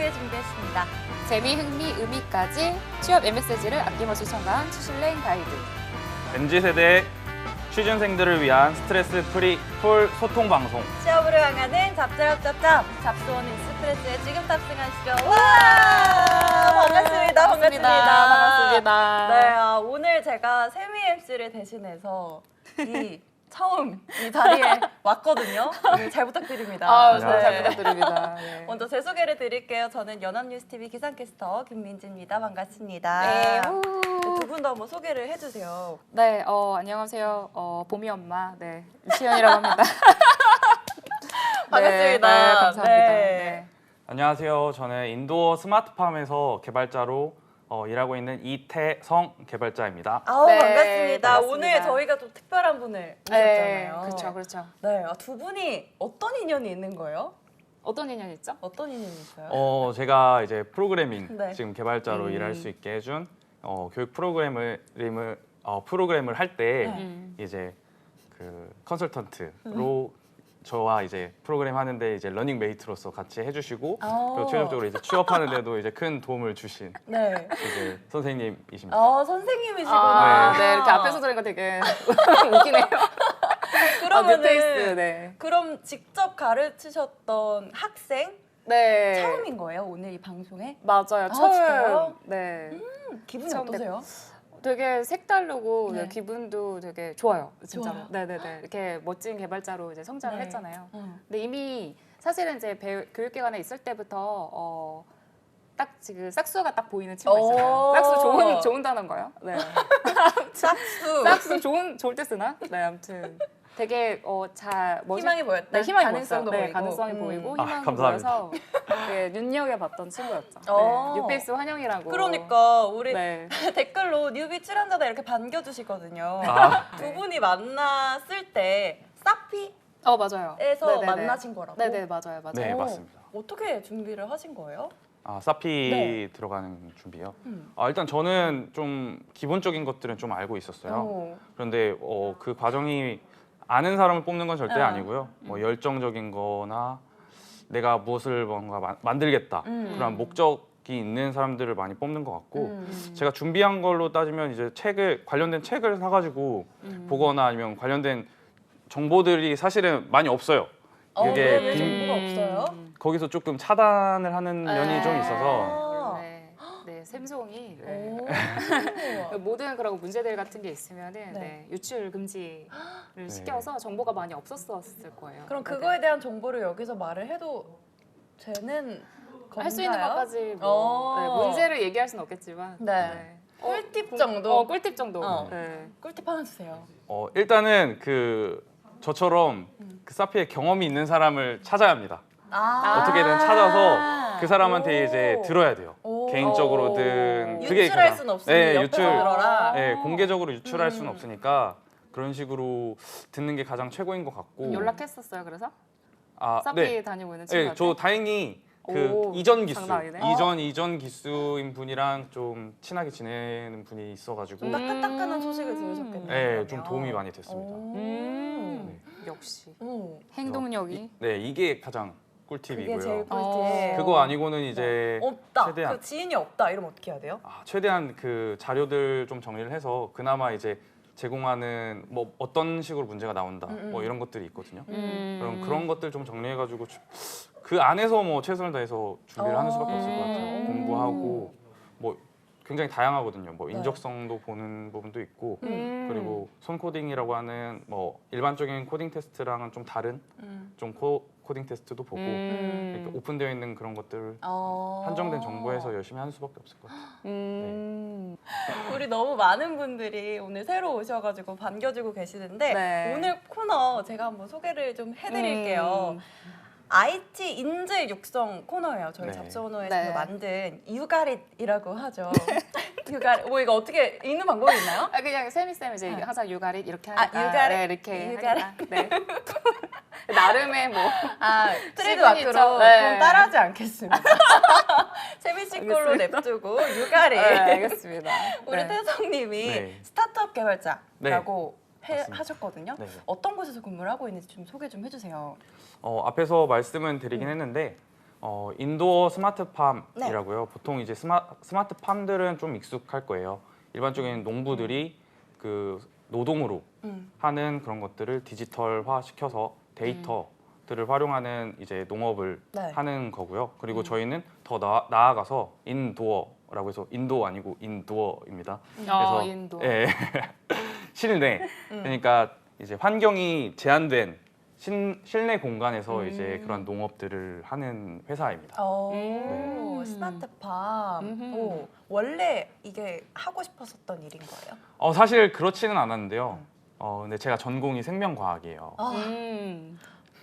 크게 준비했습니다. 재미, 흥미, 의미까지 취업 메시지를 아낌없이 첨가한 추실랭 가이드. MZ세대 취준생들을 위한 스트레스 프리 풀 소통 방송. 취업으로 향하는 잡잡잡잡 잡수원 익스프레스에 지금 탑승하시죠. 와! 반갑습니다. 반갑습니다. 네, 오늘 제가 세미 MC를 대신해서 처음 이 자리에 왔거든요. 오늘 잘 부탁드립니다. 잘 부탁드립니다. 네. 먼저 제 소개를 드릴게요. 저는 연합뉴스TV 기상캐스터 김민지입니다. 반갑습니다. 네, 두 분 다 한번 소개를 해주세요. 네, 안녕하세요. 봄이 엄마, 네, 유치현이라고 합니다. 반갑습니다. 네, 감사합니다. 네. 네. 안녕하세요. 저는 인도어 스마트팜에서 개발자로 일하고 있는 이태성 개발자입니다. 아우, 네, 반갑습니다. 반갑습니다. 오늘 저희가 또 특별한 분을 네, 모셨잖아요. 그렇죠. 네, 두 분이 어떤 인연이 있는 거예요? 어떤 인연 있죠? 어떤 인연이 있어요? 제가 이제 프로그래밍 네. 지금 개발자로 일할 수 있게 해준 교육 프로그램을 할 때 네. 이제 그 컨설턴트로 저와 이제 프로그램 하는데 이제 러닝 메이트로서 같이 해주시고 그리고 최종적으로 이제 취업하는데도 이제 큰 도움을 주신 네. 이제 선생님이십니다. 선생님이시구나. 네, 이렇게 앞에서 들으니까 되게 웃기네요. 그러면은 뉴페이스, 네. 그럼 직접 가르치셨던 학생 네. 처음인 거예요? 오늘 이 방송에? 맞아요. 진짜요? 네. 기분이 처음 어떠세요? 되게 색다르고 네. 네, 기분도 되게 좋아요. 진짜로. 좋아요? 네네네. 이렇게 멋진 개발자로 이제 성장을 네. 했잖아요. 근데 이미 사실은 이제 교육기관에 있을 때부터 딱 지금 싹수가 딱 보이는 친구가 있어요. 싹수 좋은 단어인가요? 네. 싹수 좋을 때 쓰나? 네, 아무튼 되게 희망이 보였다. 네, 희망이 가능성도 보였어요. 네, 보이고. 가능성이 보이고 희망이 감사합니다. 보여서 네, 눈여겨봤던 친구였죠. 어. 네, 뉴페이스 환영이라고. 그러니까 우리 네. 댓글로 뉴비 출연자다 이렇게 반겨주시거든요. 아, 두 분이 만났을 때 사피에서 맞아요. 만나신 거라고? 네네, 맞아요. 네, 오, 맞습니다. 어떻게 준비를 하신 거예요? 사피 네. 들어가는 준비요. 일단 저는 좀 기본적인 것들은 좀 알고 있었어요. 그런데 그 과정이 아는 사람을 뽑는 건 절대 아니고요. 뭐 열정적인 거나 내가 무엇을 뭔가 만들겠다. 그런 목적이 있는 사람들을 많이 뽑는 것 같고 제가 준비한 걸로 따지면 이제 관련된 책을 사가지고 보거나 아니면 관련된 정보들이 사실은 많이 없어요. 이게 왜 정보가 없어요? 거기서 조금 차단을 하는 면이 좀 있어서 네, 샘송이 네. 오. 모든 그런 문제들 같은 게 있으면은 네. 네, 유출 금지를 시켜서 정보가 많이 없었을 거예요. 그럼 네, 그거에 대한 정보를 여기서 말을 해도 되는 건가요? 할 수 있는 것까지 어. 네, 문제를 얘기할 수는 없겠지만 네. 꿀팁 정도? 꿀팁 정도. 어. 네. 꿀팁 하나 주세요. 일단은 저처럼 그 사피에 경험이 있는 사람을 찾아야 합니다. 어떻게든 찾아서 그 사람한테 이제 들어야 돼요. 오. 개인적으로든 유출할 수는 없으니 네, 옆에서 들어라. 네, 공개적으로 유출할 수는 없으니까 그런 식으로 듣는 게 가장 최고인 것 같고. 연락했었어요. 그래서 사피 네. 다니고 있는 네, 친구한테. 저 다행히 그 오, 이전 기수, 장난 아니네. 이전 기수인 분이랑 좀 친하게 지내는 분이 있어가지고 따끈따끈한 소식을 들으셨겠네요. 네, 그러면. 좀 도움이 많이 됐습니다. 역시 오. 행동력이. 네, 이게 가장 그게 꿀팁이고요. 제일 꿀팁. 그거 아니고는 이제 없다. 최대한 그 지인이 없다. 이러면 어떻게 해야 돼요? 최대한 그 자료들 좀 정리를 해서 그나마 이제 제공하는 뭐 어떤 식으로 문제가 나온다 뭐 이런 것들이 있거든요. 그럼 그런 것들 좀 정리해가지고 그 안에서 뭐 최선을 다해서 준비를 하는 수밖에 없을 것 같아요. 공부하고 뭐 굉장히 다양하거든요. 뭐 인적성도 보는 부분도 있고 그리고 손 코딩이라고 하는 뭐 일반적인 코딩 테스트랑은 좀 다른 좀 코딩 테스트도 보고 그러니까 오픈되어 있는 그런 것들을 한정된 정보에서 열심히 하는 수밖에 없을 것 같아요. 네. 우리 너무 많은 분들이 오늘 새로 오셔가지고 반겨주고 계시는데 네. 오늘 코너 제가 한번 소개를 좀 해드릴게요. IT 인재 육성 코너예요. 저희 네. 잡스원호에서 네. 만든 유가릿이라고 하죠. 유가릿. 뭐 이거 어떻게 읽는 방법이 있나요? 그냥 세미쌤 이제 네. 항상 유가릿 이렇게 아, 하니까 유가릿? 네, 이렇게 유가릿? 하니까 네. 나름의 뭐 트레이드 시그니처. 마크로 네. 그럼 따라하지 않겠습니다. 세미씨 걸로 냅두고 유가릿. 네, 알겠습니다. 우리 네. 태성님이 네. 스타트업 개발자라고 맞습니다. 하셨거든요. 네. 어떤 곳에서 근무를 하고 있는지 좀 소개 좀 해주세요. 앞에서 말씀은 드리긴 했는데 인도어 스마트팜이라고요. 네. 보통 이제 스마트팜들은 좀 익숙할 거예요. 일반적인 농부들이 그 노동으로 하는 그런 것들을 디지털화 시켜서 데이터들을 활용하는 이제 농업을 네. 하는 거고요. 그리고 저희는 더 나아가서 인도어라고 해서 인도 아니고 인도어입니다. 그래서 인도. 예. 실내. 그러니까 이제 환경이 제한된 실내 공간에서 이제 그런 농업들을 하는 회사입니다. 스마트팜. 음흠. 오, 원래 이게 하고 싶었었던 일인 거예요? 사실 그렇지는 않았는데요. 근데 제가 전공이 생명과학이에요.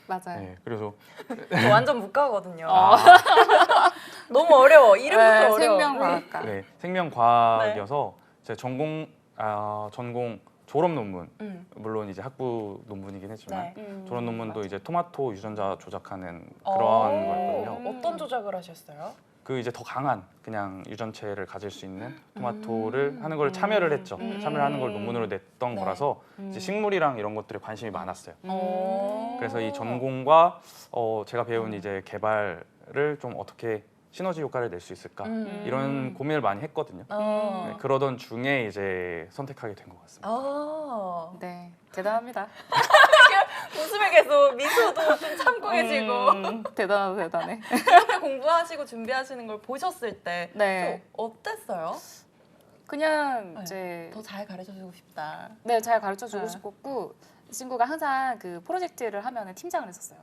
맞아요. 네, 그래서 저 완전 문과거든요. 어. 너무 어려워. 이름부터 네, 어려워. 생명과학과. 네, 생명과학이어서 제 전공 졸업 논문 물론 이제 학부 논문이긴 했지만 네. 졸업 논문도 이제 토마토 유전자 조작하는 그런 오, 거였거든요. 어떤 조작을 하셨어요? 그 이제 더 강한 그냥 유전체를 가질 수 있는 토마토를 하는 걸 참여를 했죠. 참여를 하는 걸 논문으로 냈던 네. 거라서 이제 식물이랑 이런 것들에 관심이 많았어요. 오. 그래서 이 전공과 제가 배운 이제 개발을 좀 어떻게 시너지 효과를 낼 수 있을까 이런 고민을 많이 했거든요. 네, 그러던 중에 이제 선택하게 된 것 같습니다. 네, 대단합니다. 웃음을 계속 미소도 좀 참고 계시고 대단해. 이렇게 공부하시고 준비하시는 걸 보셨을 때 네. 좀 어땠어요? 그냥 네. 이제 더 잘 가르쳐주고 싶다. 네, 잘 가르쳐 주고 네. 싶었고 이 친구가 항상 그 프로젝트를 하면 팀장을 했었어요.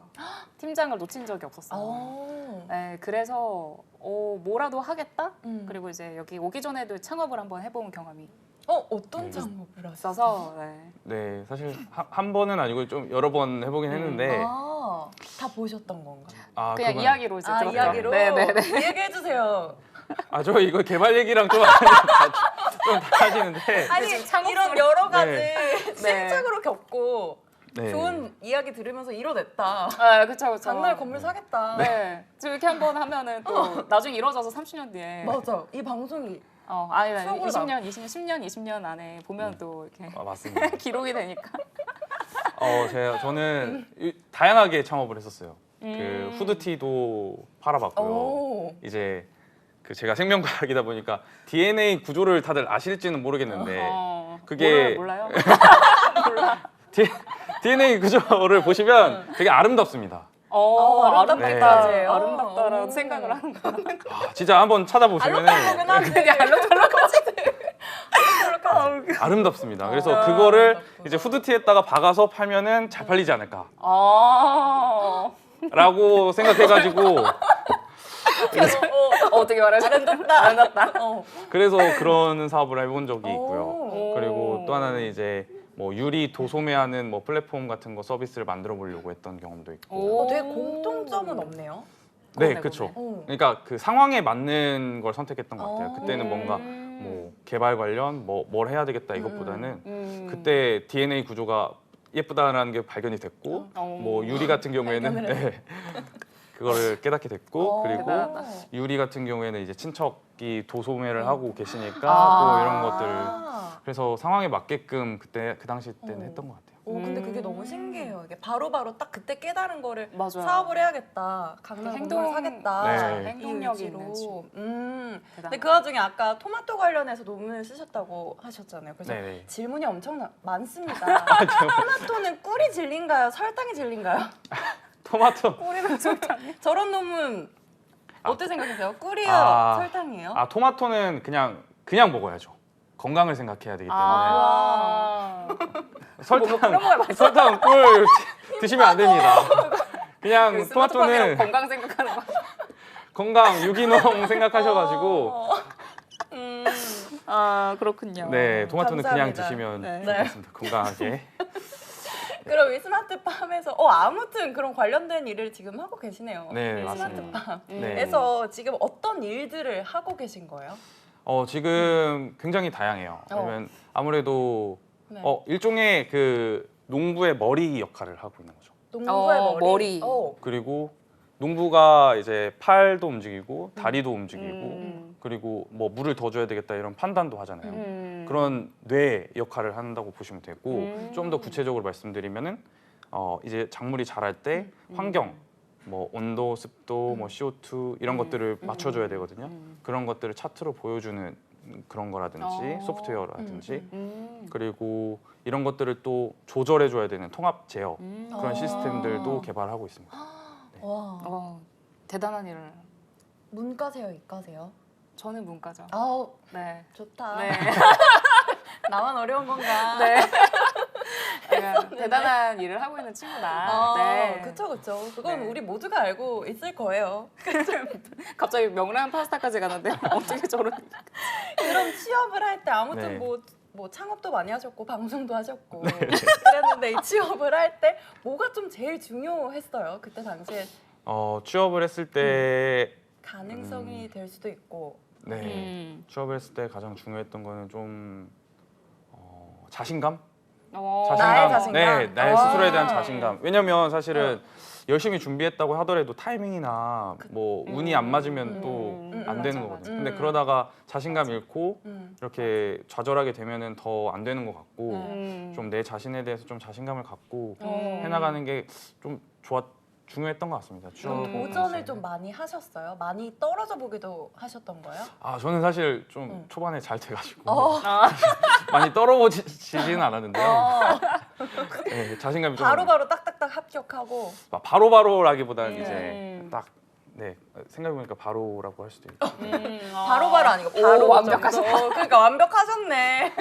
팀장을 놓친 적이 없었어요. 네, 그래서 뭐라도 하겠다. 그리고 이제 여기 오기 전에도 창업을 한번 해본 경험이 어떤 네. 작업을 하셨어요? 있어서 네. 네, 사실 한 번은 아니고 좀 여러 번 해보긴 했는데 다 보셨던 건가요? 그냥 그건- 이야기로 이제 들었죠. 이야기로? 네네네. 얘기해주세요. 저 이거 개발 얘기랑 좀 달라지는데 아니 요즘 창업 이런 소리- 여러 가지 네. 실적으로 겪고 네. 좋은 이야기 들으면서 이뤄냈다. 아, 그쵸. 장날 건물 사겠다. 네. 지금 이렇게 한번 하면은 또 나중에 이루어져서 30년 뒤에 맞아. 이 방송이 아니 추억으로 20년, 20년 안에 보면 또 이렇게 맞습니다. 기록이 되니까. 저는 다양하게 창업을 했었어요. 그 음. 후드티도 팔아봤고요. 오. 이제 그 제가 생명과학이다 보니까 DNA 구조를 다들 아실지는 모르겠는데 그게 몰라요? DNA 구조를 보시면 되게 아름답습니다. 아름답기까지 해요? 아름답다라고 오. 생각을 하는 거야. 진짜 한번 찾아보시면 알록달록은 한데 아름답습니다. 그래서 그거를 이제 후드티에다가 박아서 팔면은 잘 팔리지 않을까. 라고 생각해가지고 어떻게 말하지? 아름답다. 그래서 그런 사업을 해본 적이 있고요. 오. 그리고 또 하나는 이제 뭐 유리 도소매하는 뭐 플랫폼 같은 거 서비스를 만들어 보려고 했던 경험도 있고. 되게 공통점은 없네요. 네, 그러네, 그렇죠. 오. 그러니까 그 상황에 맞는 걸 선택했던 것 같아요. 그때는 음. 뭔가 뭐 개발 관련 뭘 해야 되겠다 이것보다는 그때 그때 DNA 구조가 예쁘다라는 게 발견이 됐고 뭐 유리 같은 경우에는 발견을 그거를 깨닫게 됐고 그리고 대단하다. 유리 같은 경우에는 이제 친척이 도소매를 하고 계시니까 아. 또 이런 것들 그래서 상황에 맞게끔 그때 그 당시 때는 했던 것 같아요. 근데 그게 너무 신기해요. 이게 바로바로 딱 그때 깨달은 거를 맞아요. 사업을 해야겠다. 강남 건물 사겠다. 네. 행동력이 이 있는 의지로. 친구. 근데 그 와중에 아까 토마토 관련해서 논문을 쓰셨다고 하셨잖아요. 그래서 네네. 질문이 엄청 많습니다. 토마토는 꿀이 진리인가요? 설탕이 진리인가요? 토마토 꿀이랑 설탕. 저런 논문 어떻게 생각하세요? 꿀이에요? 아. 설탕이에요? 토마토는 그냥 먹어야죠. 건강을 생각해야 되기 때문에 설탕 꿀 드시면 안 됩니다. 그냥 토마토는 건강 생각하는 거. 건강 유기농 생각하셔가지고 그렇군요. 네 토마토는 그냥 감사합니다. 드시면 네. 좋겠습니다. 건강하게. 그럼 이 스마트팜에서 아무튼 그런 관련된 일을 지금 하고 계시네요. 네, 이 맞습니다. 네. 스마트팜에서 지금 어떤 일들을 하고 계신 거예요? 지금 굉장히 다양해요. 왜냐면 아무래도 네. 일종의 그 농부의 머리 역할을 하고 있는 거죠. 농부의 머리. 머리. 그리고 농부가 이제 팔도 움직이고 다리도 움직이고 그리고 뭐 물을 더 줘야 되겠다 이런 판단도 하잖아요. 그런 뇌 역할을 한다고 보시면 되고 좀 더 구체적으로 말씀드리면은 이제 작물이 자랄 때 환경 뭐 온도, 습도, 뭐 CO2 이런 것들을 맞춰줘야 되거든요. 그런 것들을 차트로 보여주는 그런 거라든지 소프트웨어라든지 그리고 이런 것들을 또 조절해줘야 되는 통합 제어 그런 시스템들도 개발하고 있습니다. 와, 대단한 일을. 문과세요, 이과세요? 저는 문과죠. 아우, 네. 좋다. 네. 나만 어려운 건가? 네. 제가 대단한 일을 하고 있는 친구다. 네. 그쵸. 그건 네. 우리 모두가 알고 있을 거예요. 갑자기 명랑 파스타까지 가는데 어떻게 저런? 그럼 취업을 할 때 아무튼 네. 뭐 창업도 많이 하셨고 방송도 하셨고 그랬는데 이 취업을 할 때 뭐가 좀 제일 중요했어요? 그때 당시에 취업을 했을 때 가능성이 될 수도 있고. 네, 취업을 했을 때 가장 중요했던 거는 좀 자신감? 나의 자신감? 네, 나의 와. 스스로에 대한 자신감. 왜냐면 사실은 열심히 준비했다고 하더라도 타이밍이나 뭐 운이 안 맞으면 또 안 되는 맞아, 거거든요. 근데 그러다가 자신감 잃고 음. 이렇게 좌절하게 되면은 더 안 되는 것 같고 음. 좀 내 자신에 대해서 좀 자신감을 갖고 어. 해나가는 게 좀 중요했던 것 같습니다. 취업 도전을 당시에는. 좀 많이 하셨어요? 많이 떨어져 보기도 하셨던 거예요? 저는 사실 좀 초반에 잘 돼가지고 아. 많이 떨어지지는 않았는데요. 네, 자신감이 좀 바로바로 딱딱딱 합격하고. 바로바로라기보다는 네. 이제 딱 네, 생각해보니까 바로라고 할 수도 있고 바로바로 아니고 바로 완벽하셨다. 그러니까 완벽하셨네.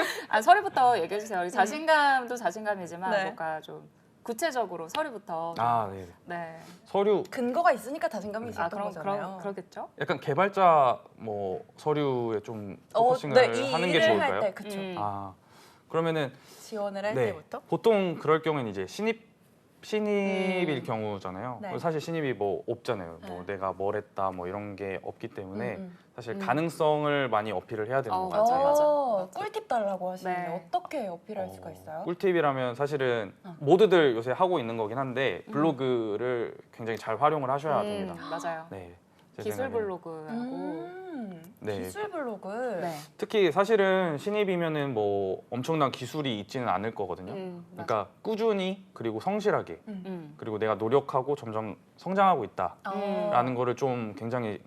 서류부터 얘기해 주세요. 우리 자신감도 자신감이지만 네. 뭔가 좀 구체적으로 서류부터. 네. 네. 서류 근거가 있으니까 자신감이 있었던 거잖아요. 그러겠죠. 약간 개발자 뭐 서류에 좀 포커싱을 네, 이 하는 게 일을 좋을까요? 할 때, 그쵸. 그러면은 지원을 할 네, 때부터. 보통 그럴 경우는 이제 신입일 경우잖아요. 네. 사실 신입이 뭐 없잖아요. 뭐 네. 내가 뭘 했다 뭐 이런 게 없기 때문에 사실 음. 가능성을 많이 어필을 해야 되는 것 맞아요, 같아요. 맞아. 꿀팁 달라고 하시는데 네. 어떻게 어필할 수가 있어요? 꿀팁이라면 사실은 모두들 요새 하고 있는 거긴 한데 블로그를 굉장히 잘 활용을 하셔야 됩니다. 맞아요. 네, 제 기술 생각에는. 블로그하고. 네. 기술 블로그. 네. 특히 사실은 신입이면은 뭐 엄청난 기술이 있지는 않을 거거든요. 그러니까 꾸준히 그리고 성실하게 그리고 내가 노력하고 점점 성장하고 있다라는 거를 좀 굉장히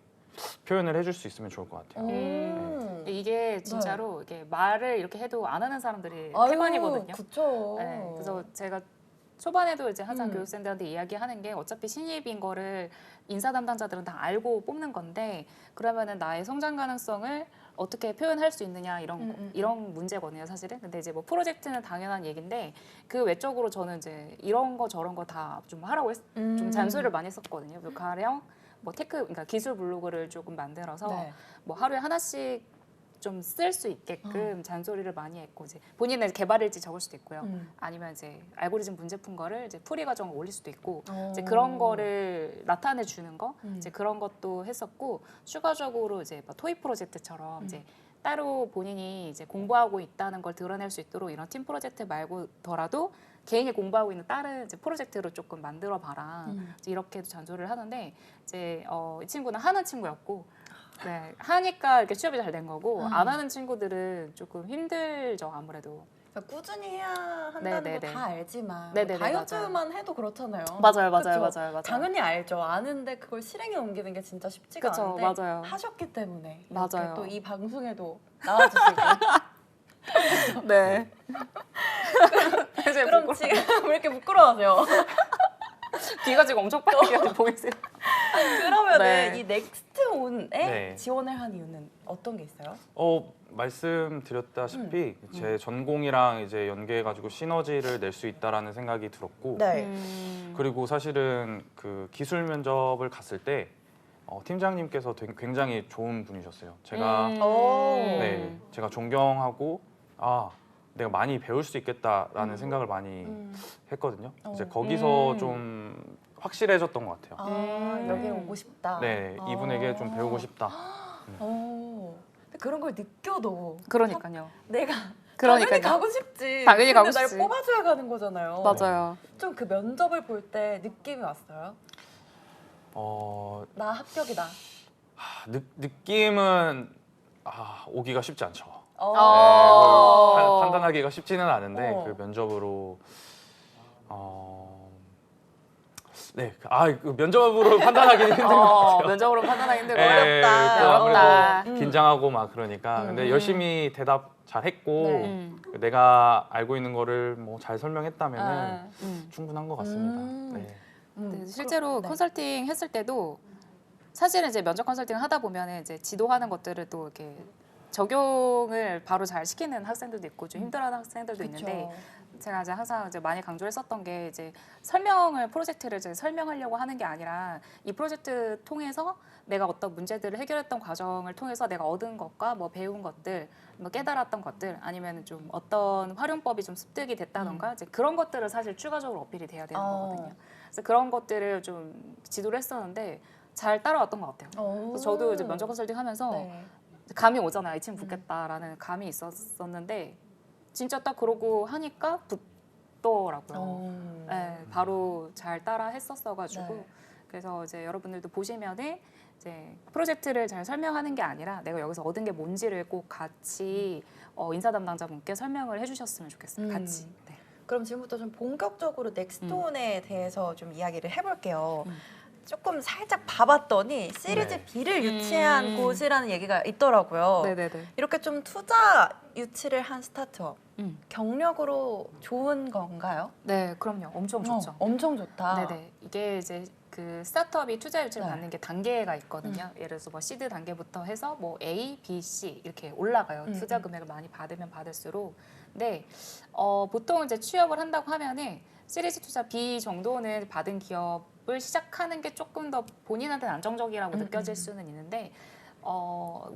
표현을 해줄 수 있으면 좋을 것 같아요. 이게 진짜로 이게 말을 이렇게 해도 안 하는 사람들이 아유, 태반이거든요. 그쵸. 네, 그래서 제가 초반에도 이제 항상 교육생들한테 이야기하는 게 어차피 신입인 거를 인사 담당자들은 다 알고 뽑는 건데 그러면은 나의 성장 가능성을 어떻게 표현할 수 있느냐 이런 문제거든요, 사실은. 근데 이제 뭐 프로젝트는 당연한 얘기인데 그 외적으로 저는 이제 이런 거 저런 거 다 좀 하라고 좀 잔소리를 많이 했었거든요. 가령 뭐 그러니까 기술 블로그를 조금 만들어서 네. 뭐 하루에 하나씩 좀 쓸 수 있게끔 잔소리를 많이 했고 이제 본인의 개발 일지 적을 수도 있고요. 아니면 이제 알고리즘 문제 푼 거를 이제 풀이 과정을 올릴 수도 있고 이제 그런 거를 나타내 주는 거 이제 그런 것도 했었고 추가적으로 이제 뭐 토익 프로젝트처럼 이제 따로 본인이 이제 공부하고 있다는 걸 드러낼 수 있도록 이런 팀 프로젝트 말고더라도 개인이 공부하고 있는 다른 이제 프로젝트로 조금 만들어 봐라. 이렇게도 잔소리를 하는데 이제 이 친구는 하는 친구였고 네, 하니까 이렇게 취업이 잘 된 거고 안 하는 친구들은 조금 힘들죠 아무래도. 그러니까 꾸준히 해야 한다는 네네네. 거 다 알지만 네네네, 다이어트만 해도 그렇잖아요. 맞아요. 그쵸? 당연히 알죠. 아는데 그걸 실행에 옮기는 게 진짜 쉽지가 그쵸, 않은데 맞아요. 하셨기 때문에 맞아요. 또 이 방송에도 나와주시고 네. 그럼 지금 왜 이렇게 부끄러워하세요? 귀가 지금 엄청 빨개요 보이세요? 그러면은 네. 이 넥스트온에 네. 지원을 한 이유는 어떤 게 있어요? 말씀드렸다시피 제 전공이랑 이제 연계해가지고 시너지를 낼 수 있다라는 생각이 들었고 네. 그리고 사실은 그 기술 면접을 갔을 때 팀장님께서 굉장히 좋은 분이셨어요. 제가 네, 제가 존경하고 내가 많이 배울 수 있겠다라는 생각을 많이 했거든요. 이제 거기서 좀 확실해졌던 것 같아요. 여기에 오고 싶다. 네, 이분에게 좀 배우고 싶다. 근데 그런 걸 느껴도 그러니까요. 내가 그러니까요. 당연히 가고 싶지. 당연히 가고 근데 싶지. 날 뽑아줘야 가는 거잖아요. 맞아요. 좀 그 면접을 볼 때 느낌이 왔어요? 나 합격이다. 느낌은 오기가 쉽지 않죠. 판단하기가 쉽지는 않은데 그 면접으로 네, 그 면접으로 판단하기는 힘든 것 같아요. 면접으로 판단하기 힘들고. 예, 어렵다. 또 어렵다. 아무래도 긴장하고 막 그러니까 근데 열심히 대답 잘 했고 네. 내가 알고 있는 거를 뭐 잘 설명했다면은 아. 충분한 것 같습니다. 네. 네, 실제로 네. 컨설팅 했을 때도 사실은 이제 면접 컨설팅을 하다 보면 이제 지도하는 것들을 또 이렇게 적용을 바로 잘 시키는 학생들도 있고 좀 힘들어하는 학생들도 있는데 제가 이제 항상 이제 많이 강조를 했었던 게 이제 프로젝트를 이제 설명하려고 하는 게 아니라 이 프로젝트 통해서 내가 어떤 문제들을 해결했던 과정을 통해서 내가 얻은 것과 뭐 배운 것들, 뭐 깨달았던 것들 아니면 좀 어떤 활용법이 좀 습득이 됐다던가 이제 그런 것들을 사실 추가적으로 어필이 돼야 되는 거거든요. 그래서 그런 것들을 좀 지도를 했었는데 잘 따라왔던 것 같아요. 그래서 저도 이제 면접 컨설팅 하면서 네. 감이 오잖아요. 이 친구 붙겠다라는 감이 있었는데 진짜 딱 그러고 하니까 붙더라고요. 네, 바로 잘 따라 했었어가지고 네. 그래서 이제 여러분들도 보시면은 이제 프로젝트를 잘 설명하는 게 아니라 내가 여기서 얻은 게 뭔지를 꼭 같이 인사 담당자분께 설명을 해주셨으면 좋겠어요. 같이. 네. 그럼 지금부터 좀 본격적으로 넥스톤에 대해서 좀 이야기를 해볼게요. 조금 살짝 봐봤더니 시리즈 네. B를 유치한 곳이라는 얘기가 있더라고요. 네네네. 이렇게 좀 투자 유치를 한 스타트업 음. 경력으로 좋은 건가요? 네, 그럼요. 엄청 좋죠. 엄청 좋다. 네네. 이게 이제 그 스타트업이 투자 유치를 네. 받는 게 단계가 있거든요. 예를 들어서 뭐 시드 단계부터 해서 뭐 A, B, C 이렇게 올라가요. 투자 금액을 많이 받으면 받을수록. 근데 보통 이제 취업을 한다고 하면은 시리즈 투자 B 정도는 받은 기업을 시작하는 게 조금 더 본인한테는 안정적이라고 느껴질 수는 있는데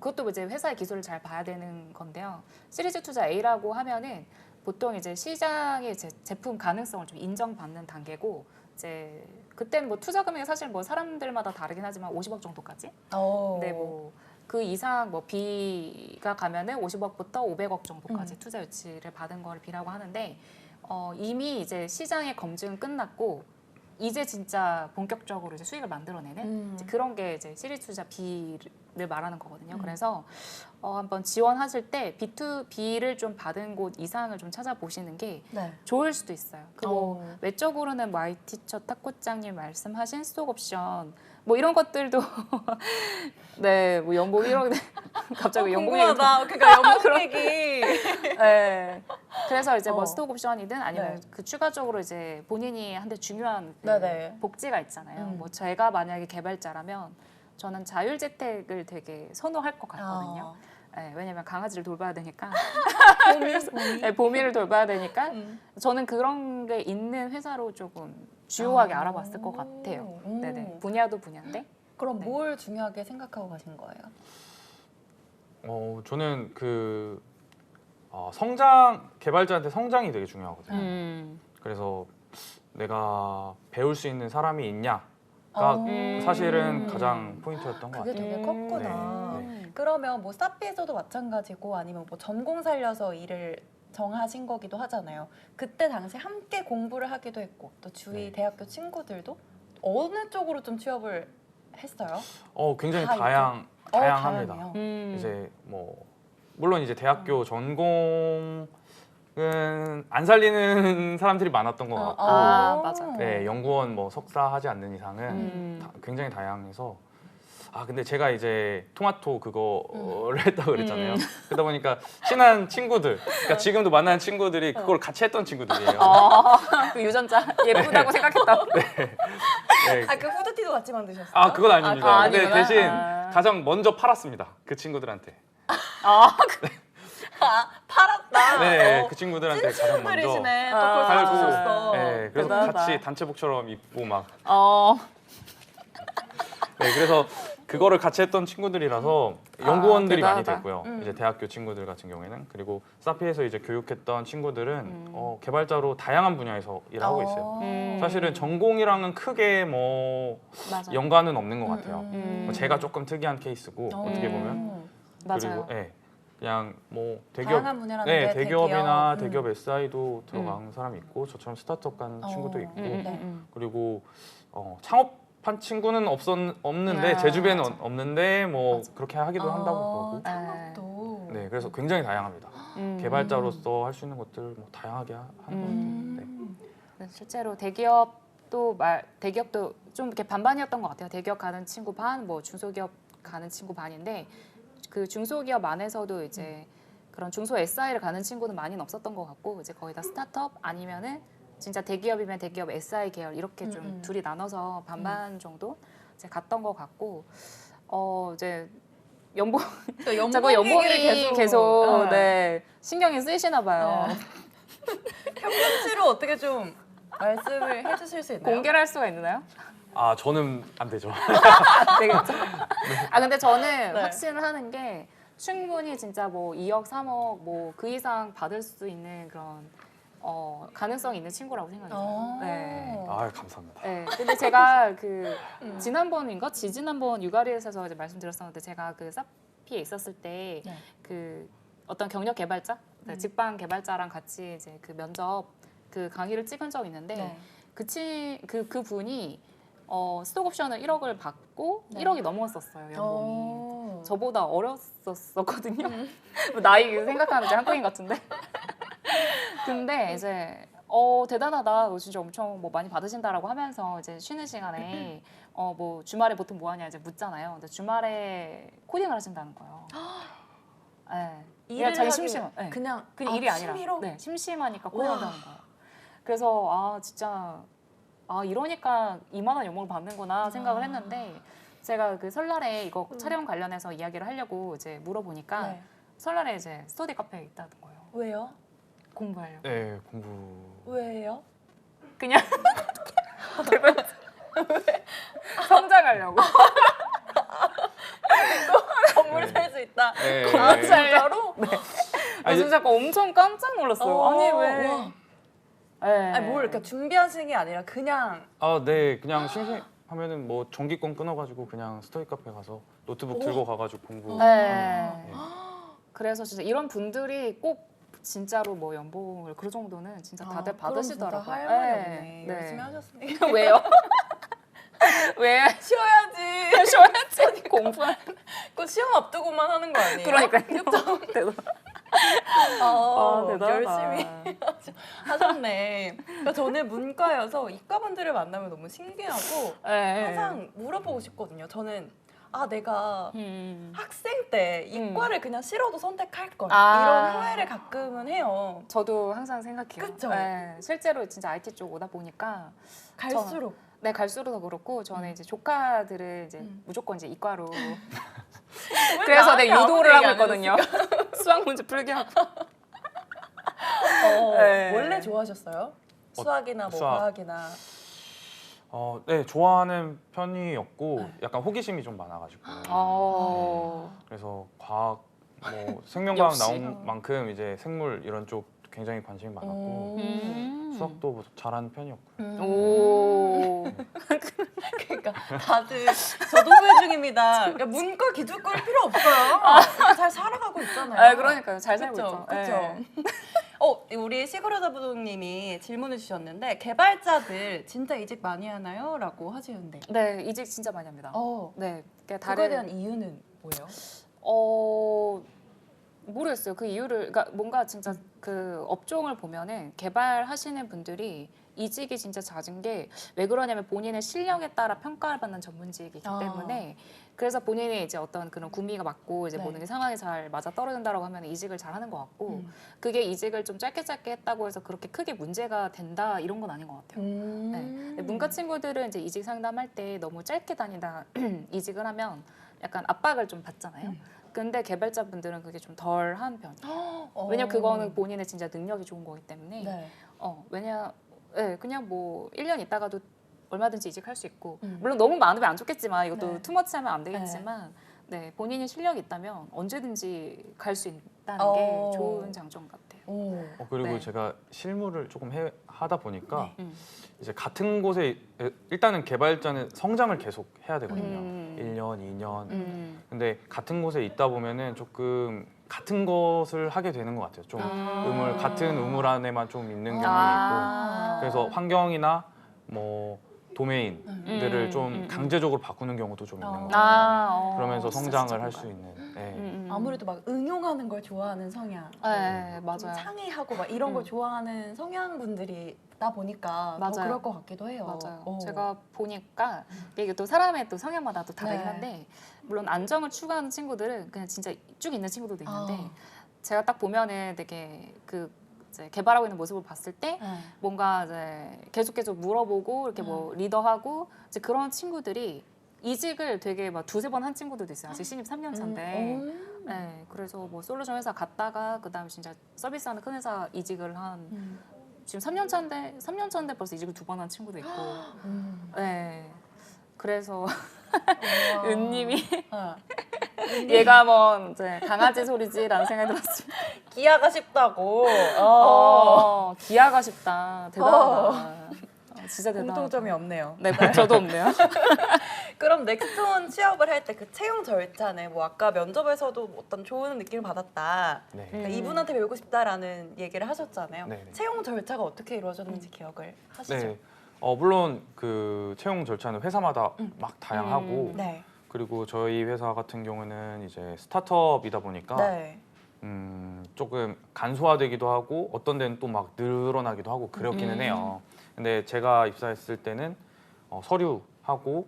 그것도 이제 회사의 기술을 잘 봐야 되는 건데요. 시리즈 투자 A라고 하면은 보통 이제 시장의 이제 제품 가능성을 좀 인정받는 단계고 이제 그때는 뭐 투자 금액이 사실 뭐 사람들마다 다르긴 하지만 50억 정도까지. 근데 뭐 그 이상 뭐 B가 가면은 50억부터 500억 정도까지 투자 유치를 받은 거를 B라고 하는데 이미 이제 시장의 검증은 끝났고 이제 진짜 본격적으로 이제 수익을 만들어내는 이제 그런 게 이제 시리즈 투자 B를 말하는 거거든요. 그래서 한번 지원하실 때 B2B를 좀 받은 곳 이상을 좀 찾아보시는 게 네. 좋을 수도 있어요. 그리고 외적으로는 뭐 IT처 탁구장님 말씀하신 스톡옵션 뭐 이런 것들도 네, 뭐 연봉 1억 갑자기 연봉 얘기 궁금하다. 그러니까 연봉 얘기. 네. 그래서 이제 뭐 어. 스톡 옵션이든 아니면 네. 그 추가적으로 이제 본인이 한데 중요한 그 네네. 복지가 있잖아요. 뭐 제가 만약에 개발자라면 저는 자율재택을 되게 선호할 것 같거든요. 네, 왜냐면 강아지를 돌봐야 되니까. 네, 보미를 돌봐야 되니까 저는 그런 게 있는 회사로 조금 주요하게 알아봤을 것 같아요. 네네. 분야도 분야인데. 그럼 네. 뭘 중요하게 생각하고 가신 거예요? 저는 그 개발자한테 성장이 되게 중요하거든요. 그래서 내가 배울 수 있는 사람이 있냐가 사실은 가장 포인트였던 것 그게 같아요. 되게 컸구나. 네. 그러면 뭐 사피에서도 마찬가지고 아니면 뭐 전공 살려서 일을 정하신 거기도 하잖아요. 그때 당시 함께 공부를 하기도 했고 또 주위 네. 대학교 친구들도 어느 쪽으로 좀 취업을 했어요? 굉장히 다 다양합니다. 다양해요. 이제 뭐 물론 이제 대학교 전공은 안 살리는 사람들이 많았던 것 같고, 맞아. 네, 연구원 뭐 석사 하지 않는 이상은 굉장히 다양해서. 근데 제가 이제 토마토 그거를 했다고 그랬잖아요. 그러다 보니까 친한 친구들, 그러니까 지금도 만나는 친구들이 그걸 같이 했던 친구들이에요. 그 유전자 예쁘다고 생각했다. 네. 그 후드티도 같이 만드셨어요? 그건 아닙니다. 근데 아니구나. 대신 가장 먼저 팔았습니다. 그 친구들한테. 팔았다. 네, 그 친구들한테 가장 먼저 친구들이시네. 또 그걸 사주셨어. 네, 그래서 대단하다. 같이 단체복처럼 입고 막. 네, 그래서 그거를 같이 했던 친구들이라서 연구원들이 많이 대단하다. 됐고요. 이제 대학교 친구들 같은 경우에는 그리고 사피에서 이제 교육했던 친구들은 개발자로 다양한 분야에서 일하고 있어요. 사실은 전공이랑은 크게 뭐 맞아. 연관은 없는 것 같아요. 뭐 제가 조금 특이한 케이스고 어떻게 보면 맞아요. 그리고 그냥 뭐 다양한 분야라는 게 대기업이나 대기업. 대기업 SI도 들어간 사람이 있고 저처럼 스타트업 간 친구도 있고 그리고 창업한 친구는 없는데 제 주변에는 없는데 뭐 그렇게 하기도 한다고 그러고 창업도. 네 그래서 굉장히 다양합니다. 개발자로서 할 수 있는 것들 뭐 다양하게 하는 것 같아요. 네. 네, 실제로 대기업 또 대기업도 좀 이렇게 반반이었던 것 같아요. 대기업 가는 친구 반, 뭐 중소기업 가는 친구 반인데 그 중소기업 안에서도 이제 그런 중소 SI를 가는 친구는 많이는 없었던 것 같고 이제 거의 다 스타트업 아니면은 진짜 대기업이면 대기업 SI 계열 이렇게 좀 둘이 나눠서 반반 정도 이제 갔던 것 같고 이제 연봉 자꾸 연봉이 계속 네, 신경이 쓰이시나 봐요. 평균치로 어떻게 좀 말씀을 해주실 수 있나요? 공개를 할 수가 있나요? 아 저는 안 되죠. 안 되겠죠? 아 근데 저는 네. 확신을 하는 게 충분히 진짜 뭐 2억, 3억 뭐 그 이상 받을 수 있는 그런 가능성이 있는 친구라고 생각해요. 네. 아 감사합니다. 네. 근데 제가 그 지난번인가 지지난번 육아리에서 이제 말씀드렸었는데 제가 그 사피에 있었을 때 네. 그 어떤 경력 개발자, 네, 직방 개발자랑 같이 이제 그 면접 그 강의를 찍은 적이 있는데 네. 그 분이 스톡 옵션을 1억을 받고 네. 1억이 넘었었어요 연봉이. 오. 저보다 어렸었거든요. 나이 생각하면 이제 한국인 같은데. 근데 이제 대단하다. 진짜 엄청 뭐 많이 받으신다라고 하면서 이제 쉬는 시간에 뭐 주말에 보통 뭐 하냐 이제 묻잖아요. 근데 주말에 코딩을 하신다는 거예요. 네. 일을 자기 하기 심심한. 네. 그냥 일이 아니라 취미로? 네, 심심하니까 우와. 코딩한다는 거예요. 그래서 진짜 이러니까 2만 원 연봉을 받는구나 생각을 했는데 제가 그 설날에 이거 촬영 관련해서 이야기를 하려고 이제 물어보니까 네. 설날에 이제 스터디 카페에 있다는 거예요. 왜요? 공부하려고. 네 공부. 왜요? 그냥 성장하려고. 건물 살 수 있다. 네. 진짜로? 네. 아니, 진짜 엄청 깜짝 놀랐어요. 아니 왜? 와. 네. 아니 뭘 이렇게 준비하시는 게 아니라 그냥 네 그냥 심심하면은 뭐 전기권 끊어가지고 그냥 스터디 카페 가서 노트북 들고 가가지고 공부. 네. 그래서 진짜 이런 분들이 꼭 진짜로 뭐 연봉을 그 정도는 진짜 다들 받으시더라고요. 그럼 진짜 할 말이 없네. 열심히 하셨으니까. 왜요? 왜 쉬어야지. 쉬어야지 공부할. 그 시험 앞두고만 하는 거 아니에요? 그러니까요. 대단하다. 열심히 하셨네. 그러니까 저는 문과여서 이과분들을 만나면 너무 신기하고 네. 항상 물어보고 싶거든요. 저는 내가 음. 학생 때 이과를 그냥 싫어도 선택할 걸 아. 이런 후회를 가끔은 해요. 저도 항상 생각해요. 그쵸? 네. 실제로 진짜 IT 쪽 오다 보니까 갈수록 네 갈수록 더 그렇고 저는 이제 조카들을 이제 무조건 이제 이과로 그래서 내 유도를 하고 있거든요. 수학 문제 풀게 하고. 네. 원래 좋아하셨어요? 수학이나 뭐 수학. 과학이나. 네 좋아하는 편이었고 약간 호기심이 좀 많아가지고 그래서 과학 뭐 생명과학 역시. 나온 만큼 이제 생물 이런 쪽 굉장히 관심이 많았고 수학도 뭐 잘하는 편이었고요. 오. 그러니까 다들 저도 후회 중입니다. 그러니까 문과 기죽거릴 필요 없어요. 잘 살아가고 있잖아요. 그러니까요. 잘 살고 있죠. 그렇죠. 우리 시그러다 부동님이 질문을 주셨는데 개발자들 진짜 이직 많이 하나요? 라고 하시는데. 네, 이직 진짜 많이 합니다. 네, 그러니까 그거에 대한 이유는 뭐예요? 모르겠어요. 그 이유를 그러니까 뭔가 진짜 그 업종을 보면은 개발하시는 분들이 이직이 진짜 잦은 게 왜 그러냐면 본인의 실력에 따라 평가를 받는 전문직이기 때문에 그래서 본인이 이제 어떤 그런 구미가 맞고 이제 네. 모든 게 상황이 잘 맞아 떨어진다라고 하면 이직을 잘 하는 것 같고 그게 이직을 좀 짧게 했다고 해서 그렇게 크게 문제가 된다 이런 건 아닌 것 같아요. 네. 근데 문과 친구들은 이제 이직 상담할 때 너무 짧게 다니다 이직을 하면 약간 압박을 좀 받잖아요. 근데 개발자분들은 그게 좀 덜한 편이에요. 왜냐면 그거는 본인의 진짜 능력이 좋은 거기 때문에 네. 그냥 뭐 1년 있다가도 얼마든지 이직할 수 있고 물론 너무 많으면 안 좋겠지만 이것도 네. 투머치하면 안 되겠지만 네, 본인이 실력이 있다면 언제든지 갈 수 있다는 게 좋은 장점 같아요. 그리고 네. 제가 실무를 조금 하다 보니까 네. 이제 같은 곳에 일단은 개발자는 성장을 계속 해야 되거든요. 1년, 2년. 근데 같은 곳에 있다 보면은 조금 같은 것을 하게 되는 것 같아요. 좀 같은 우물 안에만 좀 있는 경향이 있고 그래서 환경이나 뭐 도메인들을 좀 강제적으로 바꾸는 경우도 좀 있는 것 같아요. 그러면서 진짜 성장을 할 수 그런가요? 있는. 네. 아무래도 막 응용하는 걸 좋아하는 성향, 네, 좀 맞아요. 창의하고 막 이런 걸 좋아하는 성향분들이다 보니까 더 맞아요. 그럴 것 같기도 해요. 맞아요. 제가 보니까 이게 또 사람의 또 성향마다 또 다르긴 네. 한데 물론 안정을 추구하는 친구들은 그냥 진짜 쭉 있는 친구들도 있는데 아. 제가 딱 보면은 되게 그 이제 개발하고 있는 모습을 봤을 때 네. 뭔가 이제 계속 물어보고 이렇게 뭐 리더하고 이제 그런 친구들이 이직을 되게 막 두세 번 한 친구들도 있어요. 아직 신입 3년 차인데. 네, 그래서 뭐 솔루션 회사 갔다가 그다음에 진짜 서비스하는 큰 회사 이직을 한 지금 3년 차인데 벌써 이직을 2번 한 친구도 있고. 네. 그래서 은님이 얘가 뭐 이제 강아지 소리지라는 생각이 들었습니다. 기아가 쉽다고. 기아가 싶다. 대단하다. 진짜 대단하다. 공통점이 없네요. 네, 저도 없네요. 그럼 넥스트온 취업을 할 때 그 채용 절차네. 뭐 아까 면접에서도 어떤 좋은 느낌을 받았다. 네. 그러니까 이분한테 배우고 싶다라는 얘기를 하셨잖아요. 네. 채용 절차가 어떻게 이루어졌는지 기억을 하시죠? 네. 물론 그 채용 절차는 회사마다 막 다양하고 네. 그리고 저희 회사 같은 경우는 이제 스타트업이다 보니까 네. 조금 간소화되기도 하고 어떤 데는 또 막 늘어나기도 하고 그렇기는 해요. 근데 제가 입사했을 때는 서류하고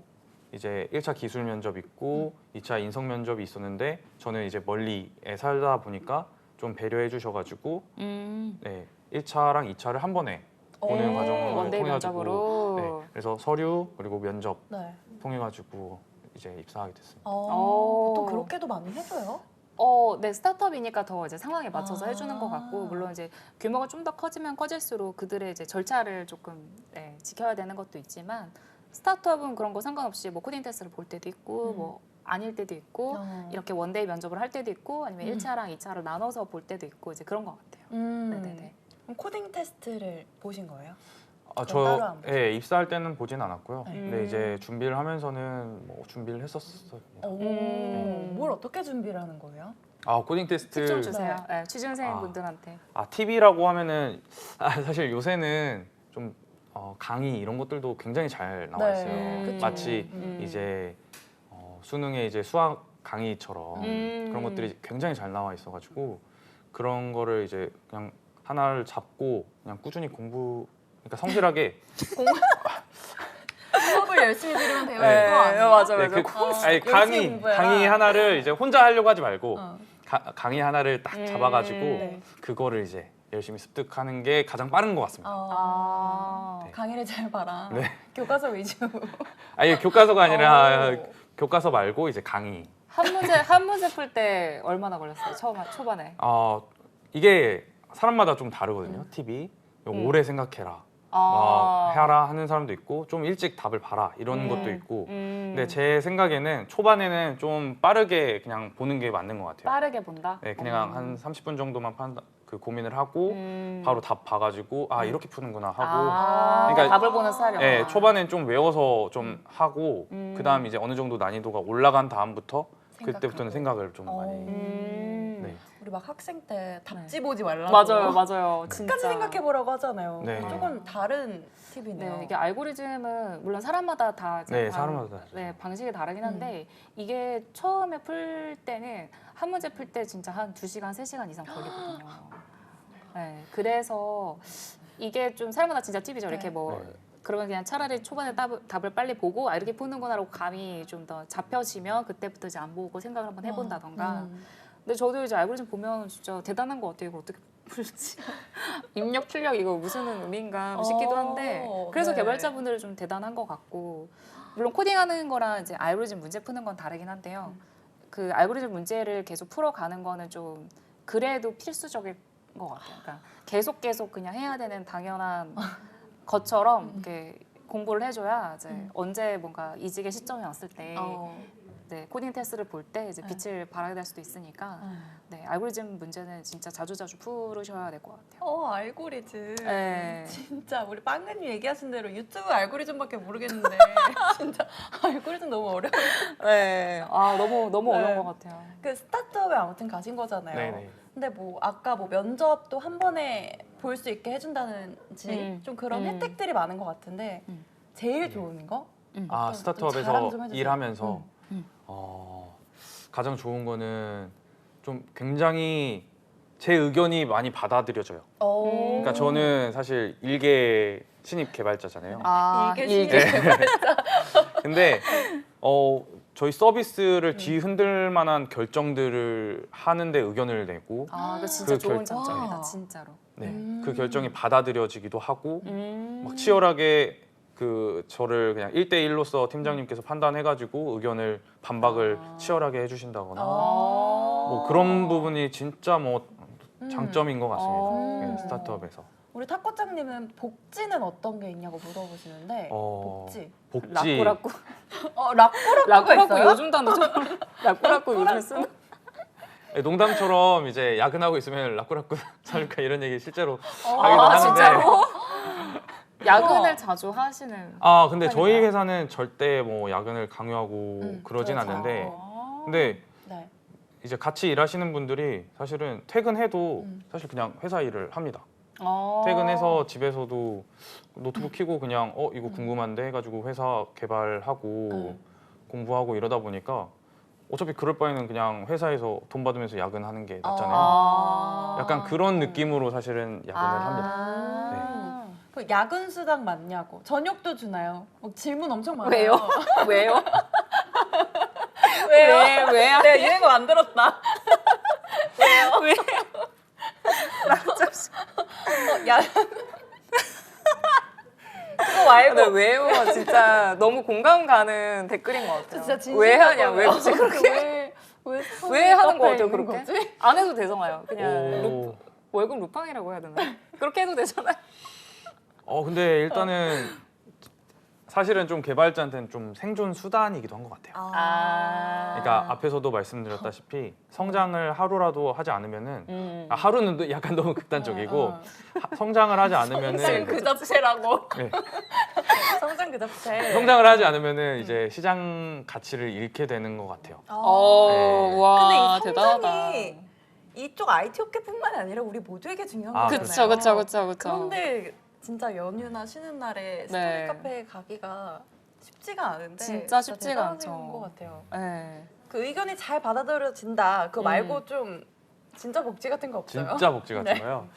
이제 1차 기술 면접 있고 2차 인성 면접이 있었는데 저는 이제 멀리에 살다 보니까 좀 배려해 주셔가지고 네, 1차랑 2차를 한 번에 보는 과정을 원데이 통해가지고 면접으로. 네, 그래서 서류 그리고 면접 네. 통해가지고 이제 입사하게 됐습니다. 보통 그렇게도 많이 해줘요? 네, 스타트업이니까 더 이제 상황에 맞춰서 아. 해주는 것 같고, 물론 이제 규모가 좀 더 커지면 커질수록 그들의 이제 절차를 조금 지켜야 되는 것도 있지만, 스타트업은 그런 거 상관없이 뭐 코딩 테스트를 볼 때도 있고, 뭐 아닐 때도 있고, 이렇게 원데이 면접을 할 때도 있고, 아니면 1차랑 2차를 나눠서 볼 때도 있고, 이제 그런 것 같아요. 네네네. 그럼 코딩 테스트를 보신 거예요? 따로 저 안 보죠? 입사할 때는 보진 않았고요. 네. 근데 이제 준비를 하면서는 뭐 준비를 했었어요. 뭘 어떻게 준비를 하는 거예요? 코딩 테스트. 팁 좀 주세요. 네, 취준생분들한테. 팁이라고 하면은 사실 요새는 좀 강의 이런 것들도 굉장히 잘 나와 있어요. 그쵸. 마치 이제 수능에 이제 수학 강의처럼 그런 것들이 굉장히 잘 나와 있어가지고 그런 거를 이제 그냥 하나를 잡고 그냥 꾸준히 그러니까 성실하게 수업을 열심히 들으면 배우는 네, 거 아니에요? 맞아. 네, 열심히 공부해라. 강의 하나를 이제 혼자 하려고 하지 말고 어. 강의 하나를 딱 잡아가지고 네. 그거를 이제 열심히 습득하는 게 가장 빠른 것 같습니다. 네. 강의를 잘 봐라. 네. 교과서 위주. 아니 교과서가 아니라 교과서 말고 이제 강의. 한 문제 풀 때 얼마나 걸렸어요? 초반에. 이게 사람마다 좀 다르거든요. 팁이 오래 생각해라. 막 해라 하는 사람도 있고 좀 일찍 답을 봐라 이런 것도 있고. 근데 제 생각에는 초반에는 좀 빠르게 그냥 보는 게 맞는 것 같아요. 빠르게 본다? 네, 그냥 한 30분 정도만 고민을 하고 바로 답 봐가지고 이렇게 푸는구나 하고. 그러니까 답을 보는 스타일이요. 네, 초반엔 좀 외워서 좀 하고 그다음 이제 어느 정도 난이도가 올라간 다음부터 그때부터는 생각을 좀 많이. 네. 우리 막 학생 때 답지 보지 말라고. 맞아요. 진짜. 끝까지 생각해 보라고 하잖아요. 네. 조금 다른 팁이네요. 네, 이게 알고리즘은 물론 사람마다 다 이제 네, 사람마다 다르죠. 네, 방식이 다르긴 한데 이게 처음에 풀 때는 한 문제 풀 때 진짜 한 2시간, 3시간 이상 걸리거든요. 네, 그래서 이게 좀 사람마다 진짜 팁이죠. 이렇게 뭐 네. 그러면 그냥 차라리 초반에 답을 빨리 보고 이렇게 푸는구나라고 감이 좀 더 잡혀지면 그때부터 이제 안 보고 생각을 한번 해본다던가. 근데 저도 이제 알고리즘 보면 진짜 대단한 것 같아요. 이거 어떻게 풀지? 입력 출력 이거 무슨 의미인가 싶기도 한데 그래서 네. 개발자분들은 좀 대단한 것 같고 물론 코딩하는 거랑 이제 알고리즘 문제 푸는 건 다르긴 한데요. 그 알고리즘 문제를 계속 풀어가는 거는 좀 그래도 필수적인 것 같아요. 그러니까 계속 그냥 해야 되는 당연한 것처럼 이렇게 공부를 해줘야 이제 언제 뭔가 이직의 시점이 왔을 때 네, 코딩 테스트를 볼 때 이제 빛을 발하게 될 수도 있으니까 네, 알고리즘 문제는 진짜 자주자주 풀으셔야 될 것 같아요. 알고리즘. 네. 진짜 우리 빵근님 얘기하신 대로 유튜브 알고리즘밖에 모르겠는데 진짜 알고리즘 너무 어려워요. 네, 너무 네. 어려운 것 같아요. 그 스타트업에 아무튼 가신 거잖아요. 네네. 근데 뭐 아까 뭐 면접도 한 번에 볼 수 있게 해준다는지 좀 그런 혜택들이 많은 것 같은데 제일 좋은 거? 아, 좀 자랑 스타트업에서 좀 해주세요. 일하면서 음. 가장 좋은 거는 좀 굉장히 제 의견이 많이 받아들여져요. 그러니까 저는 사실 일개 신입 개발자잖아요. 아, 일개 근데 저희 서비스를 뒤흔들 만한 결정들을 하는데 의견을 내고 아, 그 진짜 그 좋은 결- 장점이다, 와. 진짜로. 네, 음. 그 결정이 받아들여지기도 하고 음. 막 치열하게 그 저를 그냥 1대1로서 팀장님께서 판단해가지고 의견을 반박을 아. 치열하게 해주신다거나 뭐 뭐 그런 부분이 진짜 뭐 음. 장점인 것 같습니다. 음. 예, 스타트업에서. 우리 탁구장님은 복지는 어떤 게 있냐고 물어보시는데 복지. 복지 라꾸라꾸. 라꾸라꾸가 라꾸라꾸 있어요? 요즘 단어죠. 라꾸라꾸 요즘 쓰는. 예, 농담처럼 이제 야근하고 있으면 라꾸라꾸 살까 이런 얘기 실제로 하기도 아, 하는데 진짜로? 야근을 자주 하시는. 근데 저희 편인가요? 회사는 절대 뭐 야근을 강요하고 그러진 그렇죠. 않는데 아. 근데 네. 이제 같이 일하시는 분들이 사실은 퇴근해도 사실 그냥 회사 일을 합니다. 아. 퇴근해서 집에서도 노트북 켜고 그냥 이거 궁금한데 해가지고 회사 개발하고 공부하고 이러다 보니까 어차피 그럴 바에는 그냥 회사에서 돈 받으면서 야근하는 게 낫잖아요. 아. 약간 그런 느낌으로 사실은 야근을 합니다. 아. 그 야근 수당 맞냐고. 저녁도 주나요? 질문 엄청 많아요. 왜요? 왜요? 왜요? 왜요? 내가 이런 거 만들었다. 왜요? 왜? 야. 그거 말고 근데 왜요? 진짜 너무 공감 가는 댓글인 것 같아요. 진짜 진심 왜 하냐? 왜 굳이 그렇게? 왜 하는 거 같아요? 그렇게? 안 해도 되잖아요. 그냥 월급 루팡이라고 해야 되나? 그렇게 해도 되잖아요. 근데 일단은 사실은 좀 개발자한테는 좀 생존 수단이기도 한 것 같아요. 그러니까 앞에서도 말씀드렸다시피 성장을 하루라도 하지 않으면은 하루는 약간 너무 극단적이고 성장을 하지 성장 않으면은 그 자체라고. 네, 성장 그 자체. 성장을 하지 않으면은 이제 시장 가치를 잃게 되는 것 같아요. 어, 네. 와, 근데 이 대단하다. 성장이 이쪽 IT 업계뿐만 아니라 우리 모두에게 중요한 아, 거잖아요. 그쵸. 그런데 진짜 연휴나 쉬는 날에 스터디 네. 카페에 가기가 쉽지가 않은데 진짜 쉽지가 대단한 않죠. 것 같아요. 네. 그 의견이 잘 받아들여진다. 그거 말고 좀 진짜 복지 같은 거 없어요? 진짜 복지 같은 네. 거요.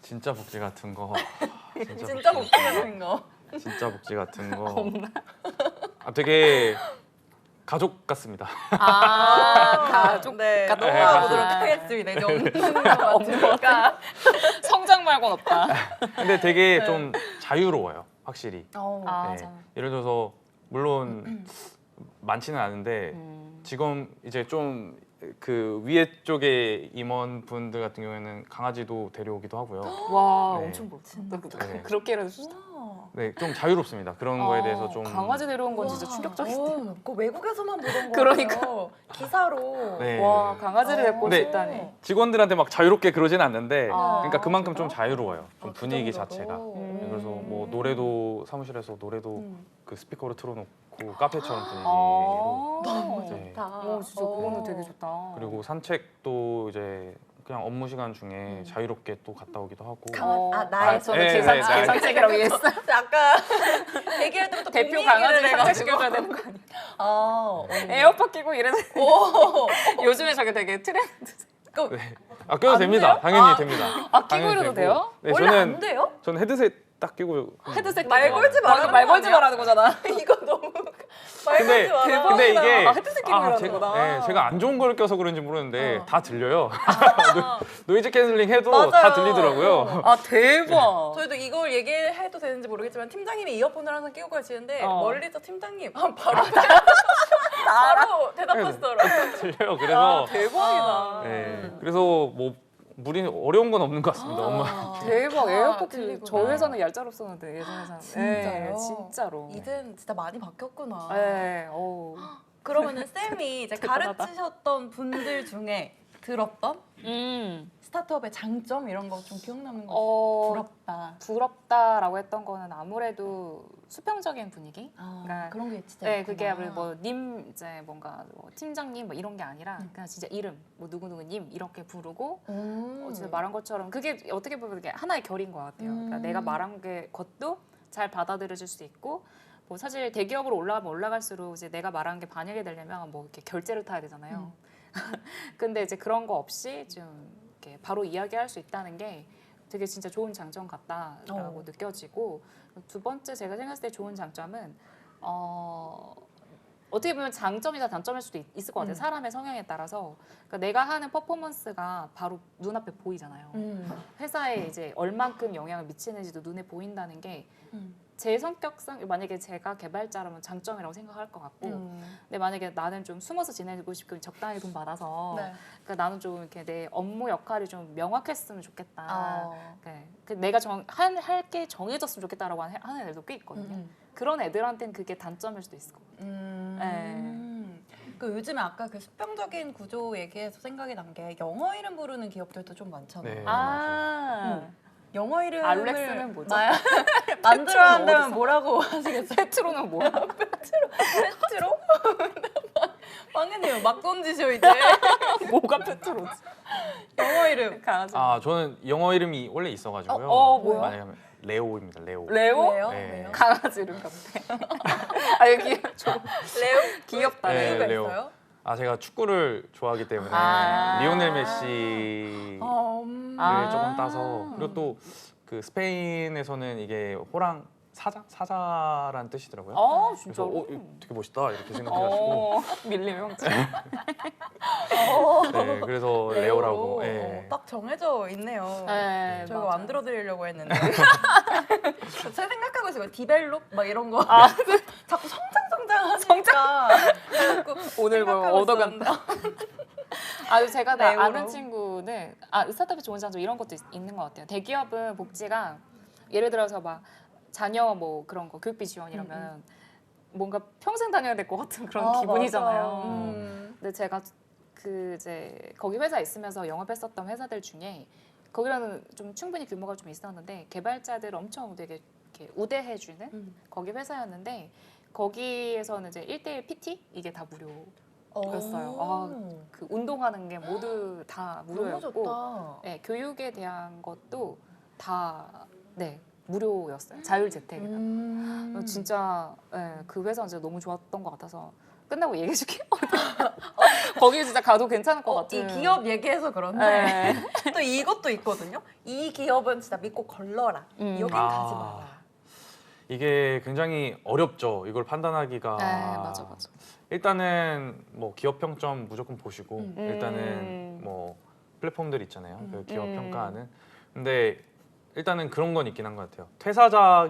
진짜 복지 같은 거. 진짜 복지 같은 거. 진짜 복지 같은 거. 되게 가족 같습니다. 가족 네, 같다. 넘어가보도록 네, 하겠습니다. 이제 없는 것 같으니까. 성장 말고는 없다. 근데 되게 좀 자유로워요, 확실히. 아, 네. 맞아. 예를 들어서 물론 많지는 않은데 음. 지금 이제 좀 그 위에 쪽에 임원분들 같은 경우에는 강아지도 데려오기도 하고요. 와, 네. 엄청 멋진다. 네. 그렇게라도 진짜. 네, 좀 자유롭습니다. 그런 거에 대해서 좀 강아지 데려온 건 진짜 충격적이다. 그거 외국에서만 보던 거예요. 그러니까. 기사로. 네. 와, 강아지를 데리고 네. 싶다니. 직원들한테 막 자유롭게 그러진 않는데 아, 그러니까 그만큼 좀 그래요? 자유로워요. 좀 아, 그 분위기 정도로? 자체가. 음. 그래서 뭐 노래도 사무실에서 노래도 그 스피커로 틀어놓고 카페처럼 분위기로 너무 네. 좋다. 진짜 그거는 되게 좋다. 그리고 산책도 이제 그냥 업무 시간 중에 자유롭게 또 갔다 오기도 하고 나의 저는 네, 계산 네, 네. 산책이라고 이해했어요. 아까 얘기할 때부터 대표 돈 강아지를 얘기를 산책시켜줘야 되는 거 아니야? 에어팟 끼고 이래서 요즘에 저게 되게 트렌드. 네. 껴도 됩니다. 당연히 됩니다. 끼고 당연히 이래도 되고. 돼요? 네, 원래 안 돼요? 저는 헤드셋 딱 끼고 헤드셋 말 끼고. 걸지 말라는 말 거 걸지 아니야? 말라는 거잖아. 이거 너무 말 근데 걸지 마라. 근데 이게 헤드셋 끼고 이러는 제가, 거다. 네, 제가 안 좋은 걸 껴서 그런지 모르는데 다 들려요. 노이즈 캔슬링 해도 맞아요. 다 들리더라고요. 아 대박. 저희도 이걸 얘기해도 되는지 모르겠지만 팀장님이 이어폰을 항상 끼고 가시는데 멀리서 팀장님 바로 대답하시더라고요. 들려요. 그래서 대박이다. 네, 그래서 뭐 무리 어려운 건 없는 것 같습니다. 엄마. 대박 에어팟 들리구나. 저희 회사는 얄짤없었는데 예전에는 진짜요? 진짜로. 이젠 진짜 많이 바뀌었구나. 네. 오. 그러면은 쌤이 이제 대단하다. 가르치셨던 분들 중에 들었던 음. 스타트업의 장점 이런 거 좀 기억나는 거 부럽다. 부럽다라고 했던 거는 아무래도 수평적인 분위기. 그러니까 그런 게 진짜 네, 있구나. 그게 아무래도 뭐 님 이제 뭔가 뭐 팀장님 뭐 이런 게 아니라 그냥 진짜 이름 뭐 누구누구님 이렇게 부르고 진짜 말한 것처럼 그게 어떻게 보면 그게 하나의 결인 것 같아요. 그러니까 내가 말한 게 것도 잘 받아들여질 수 있고 뭐 사실 대기업으로 올라가면 올라갈수록 이제 내가 말한 게 반영이 되려면 뭐 이렇게 결제를 타야 되잖아요. 근데 이제 그런 거 없이 좀 이렇게 바로 이야기할 수 있다는 게 되게 진짜 좋은 장점 같다라고 느껴지고 두 번째 제가 생각했을 때 좋은 장점은 어떻게 보면 장점이자 단점일 수도 있을 것 같아요. 사람의 성향에 따라서. 그러니까 내가 하는 퍼포먼스가 바로 눈앞에 보이잖아요. 회사에 이제 얼만큼 영향을 미치는지도 눈에 보인다는 게 제 성격상 만약에 제가 개발자라면 장점이라고 생각할 것 같고 근데 만약에 나는 좀 숨어서 지내고 싶고 적당히 돈 받아서 네. 그러니까 나는 좀 이렇게 내 업무 역할이 좀 명확했으면 좋겠다. 네. 내가 할 게 정해졌으면 좋겠다라고 하는 애들도 꽤 있거든요. 그런 애들한테는 그게 단점일 수도 있을 것 같아요. 그 요즘에 아까 그 수평적인 구조 얘기해서 생각이 난 게 영어 이름 부르는 기업들도 좀 많잖아요. 네. 아, 영어 이름을 알렉스는 뭐죠? 만들어야 어디서? 한다면 뭐라고 하시겠어요? 페트로는 뭐야? 페트로? 망했네요. 막 던지셔 이제. 뭐가 페트로지? 영어 이름. 강아지. 아 저는 영어 이름이 원래 있어가지고요. 뭐야? 만약에 하면 레오입니다. 레오. 레오? 왜요? 네. 왜요? 강아지 이름 같아. 아 여기 레오? 귀엽다. 네, 레오. 이유가 레오. 있어요? 아 제가 축구를 좋아하기 때문에 아. 리오넬 메시를 아. 조금 따서 그리고 또 그 스페인에서는 이게 호랑 사자란 뜻이더라고요. 그래서 진짜로? 되게 멋있다 이렇게 생각해가지고 밀림 형제. 네 그래서 레오라고. 예. 딱 정해져 있네요. 네, 저희가 맞아요. 만들어 드리려고 했는데. 제가 생각하고 있어요. 디벨롭 막 이런 거. 자꾸 성장 하니까. 오늘 뭐 생각하고 얻어간다. 제가 레오로. 아는 친구는 스타트업이 좋은 장점 이런 것도 있는 것 같아요. 대기업은 복지가 예를 들어서 막 자녀 뭐 그런 거 교육비 지원 이러면 뭔가 평생 다녀야 될 것 같은 그런 기분이잖아요. 근데 제가 그 이제 거기 회사에 있으면서 영업했었던 회사들 중에 거기라는 좀 충분히 규모가 좀 있었는데 개발자들 엄청 되게 이렇게 우대해주는 거기 회사였는데 거기에서는 이제 1대1 PT 이게 다 무료였어요. 그 운동하는 게 모두 다 너무 무료였고 좋다. 네, 교육에 대한 것도 다 무료였어요. 자율 재택이라. 진짜 그 회사는 진짜 너무 좋았던 것 같아서 끝나고 얘기해줄게요. 거기 진짜 가도 괜찮을 것 같아요. 이 기업 얘기해서 그런데 또 이것도 있거든요. 이 기업은 진짜 믿고 걸러라. 여긴 가지 마라. 이게 굉장히 어렵죠. 이걸 판단하기가. 맞아. 일단은 뭐 기업 평점 무조건 보시고 일단은 뭐 플랫폼들 있잖아요. 그 기업 평가하는. 근데 일단은 그런 건 있긴 한 것 같아요. 퇴사자가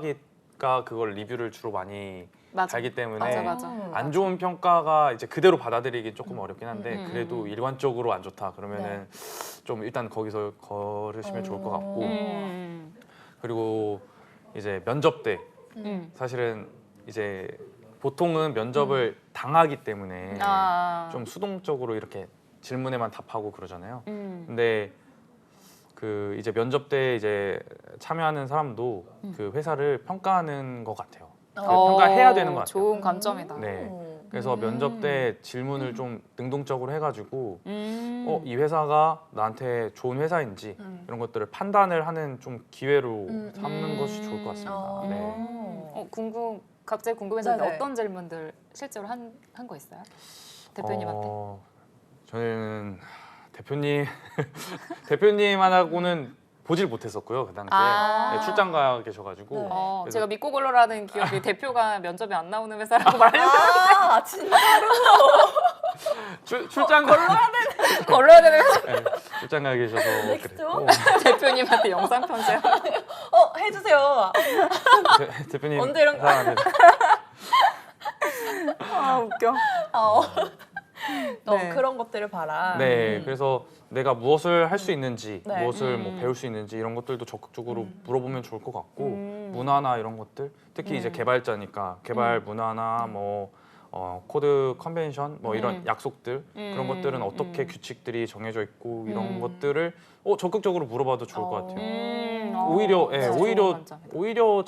그걸 리뷰를 주로 많이 달기 때문에 맞아. 안 좋은 평가가 이제 그대로 받아들이기 조금 어렵긴 한데 그래도 일관적으로 안 좋다 그러면은 좀 일단 거기서 걸으시면 좋을 것 같고 그리고 이제 면접 때 사실은 이제 보통은 면접을 당하기 때문에 좀 수동적으로 이렇게 질문에만 답하고 그러잖아요. 근데 그 이제 면접 때 이제 참여하는 사람도 그 회사를 평가하는 것 같아요. 평가해야 되는 것 같아요. 좋은 관점이다. 네. 그래서 면접 때 질문을 좀 능동적으로 해가지고 이 회사가 나한테 좋은 회사인지 이런 것들을 판단을 하는 좀 기회로 삼는 것이 좋을 것 같습니다. 네. 갑자기 궁금해서 네네. 어떤 질문들 실제로 한 거 있어요? 대표님한테? 저는 대표님하고는 보질 못했었고요 그 당시에 네, 출장 가 계셔가지고 그래서 제가 믿고 걸러라는 기업이 대표가 면접에 안 나오는 회사라고 말하려고 진짜로? 출장 걸러야 되는 회사. 네, 출장 가 계셔서 그랬고 대표님한테 영상 편지. 해주세요. 대표님 언제 이런 거- 사랑합니다. 웃겨. 네. 그런 것들을 봐라. 네, 그래서 내가 무엇을 할 수 있는지, 네. 무엇을 뭐 배울 수 있는지 이런 것들도 적극적으로 물어보면 좋을 것 같고 문화나 이런 것들, 특히 이제 개발자니까 개발 문화나 뭐 코드 컨벤션 뭐 이런 약속들 그런 것들은 어떻게 규칙들이 정해져 있고 이런 것들을 적극적으로 물어봐도 좋을 것 같아요. 오히려 진짜 좋은 오히려 관점이다. 오히려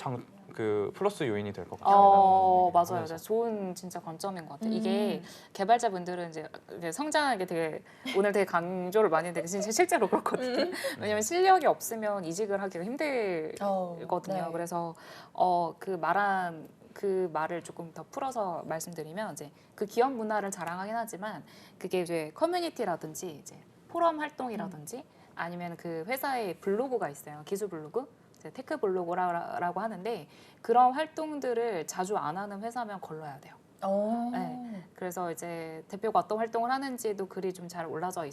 그 플러스 요인이 될 것 같아요. 맞아요. 좋은 진짜 관점인 것 같아요. 이게 개발자분들은 이제 성장하게 되게 오늘 되게 강조를 많이 했는데 진짜 실제로 그렇거든요. 왜냐면 실력이 없으면 이직을 하기가 힘들거든요. 네. 그래서 그 말을 조금 더 풀어서 말씀드리면 이제 그 기업 문화를 자랑하긴 하지만 그게 이제 커뮤니티라든지 이제 포럼 활동이라든지 아니면 그 회사의 블로그가 있어요. 기술 블로그. 테크 블로그라고 하는데 그런 활동들을 자주 안 하는 회사면 걸러야 돼요. 네. 그래서 이제 대표가 어떤 활동을 하는지도 글이 좀 잘 올라져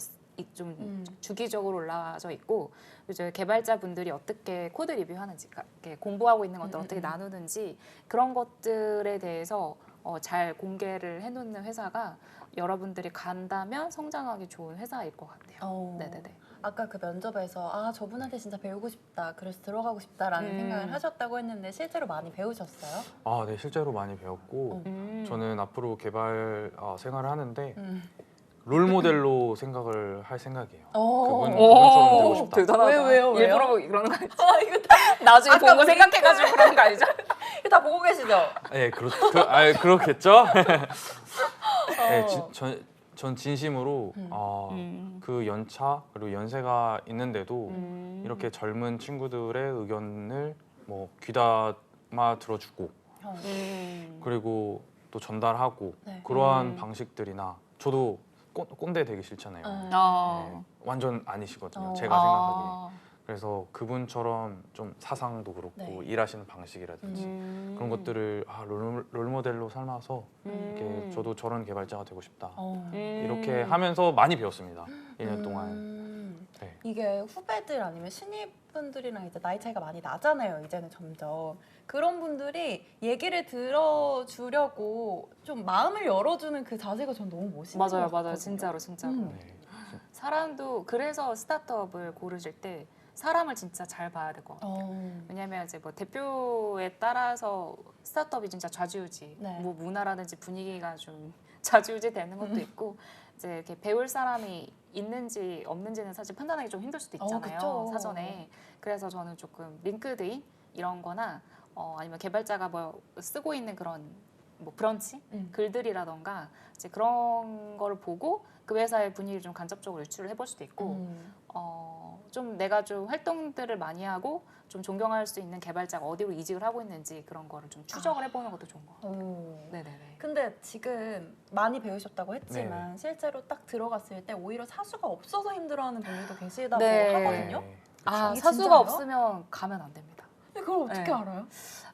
좀 주기적으로 올라져 있고 이제 개발자분들이 어떻게 코드 리뷰하는지, 이렇게 공부하고 있는 것들 어떻게 나누는지 그런 것들에 대해서 잘 공개를 해놓는 회사가 여러분들이 간다면 성장하기 좋은 회사일 것 같아요. 네네네. 아까 그 면접에서 저분한테 진짜 배우고 싶다, 그래서 들어가고 싶다라는 생각을 하셨다고 했는데 실제로 많이 배우셨어요? 네, 실제로 많이 배웠고 저는 앞으로 개발 생활을 하는데 롤 모델로 생각을 할 생각이에요. 그분처럼 되고 싶다. 대단하다. 왜요? 일부러 이러는 거 아니죠? 이거 다, 나중에 본 거 생각해가지고 그러는 거 아니죠? 이거 다 보고 계시죠? 네, 그렇겠죠. 네, 전 진심으로 그 연차 그리고 연세가 있는데도 이렇게 젊은 친구들의 의견을 뭐 귀담아 들어주고 그리고 또 전달하고 네. 그러한 방식들이나 저도 꼰대 되기 싫잖아요. 네, 완전 아니시거든요. 제가 생각하기에. 그래서 그분처럼 좀 사상도 그렇고 네. 일하시는 방식이라든지 그런 것들을 롤 모델로 삼아서 이렇게 저도 저런 개발자가 되고 싶다. 이렇게 하면서 많이 배웠습니다. 1년 동안. 네. 이게 후배들 아니면 신입분들이랑 이제 나이 차이가 많이 나잖아요. 이제는 점점. 그런 분들이 얘기를 들어주려고 좀 마음을 열어주는 그 자세가 전 너무 멋있는 것 같아요. 맞아요. 진짜로. 네. 사람도 그래서 스타트업을 고르실 때 사람을 진짜 잘 봐야 될 것 같아요. 왜냐하면 이제 뭐 대표에 따라서 스타트업이 진짜 좌지우지, 네. 뭐 문화라든지 분위기가 좀 좌지우지 되는 것도 있고 이제 이렇게 배울 사람이 있는지 없는지는 사실 판단하기 좀 힘들 수도 있잖아요. 그쵸. 사전에. 그래서 저는 조금 링크드인 이런/거나 아니면 개발자가 뭐 쓰고 있는 그런 뭐 브런치 글들이라던가 이제 그런 걸 보고 그 회사의 분위기를 좀 간접적으로 유출을 해볼 수도 있고 좀 내가 좀 활동들을 많이 하고 좀 존경할 수 있는 개발자가 어디로 이직을 하고 있는지 그런 거를 좀 추적을 해보는 것도 좋은 것 같아요. 네네네. 근데 지금 많이 배우셨다고 했지만 실제로 딱 들어갔을 때 오히려 사수가 없어서 힘들어하는 분들도 계시다고 네. 하거든요. 그쵸. 이게 사수가 진짜예요? 없으면 가면 안 됩니다. 근데 그걸 어떻게 네. 알아요?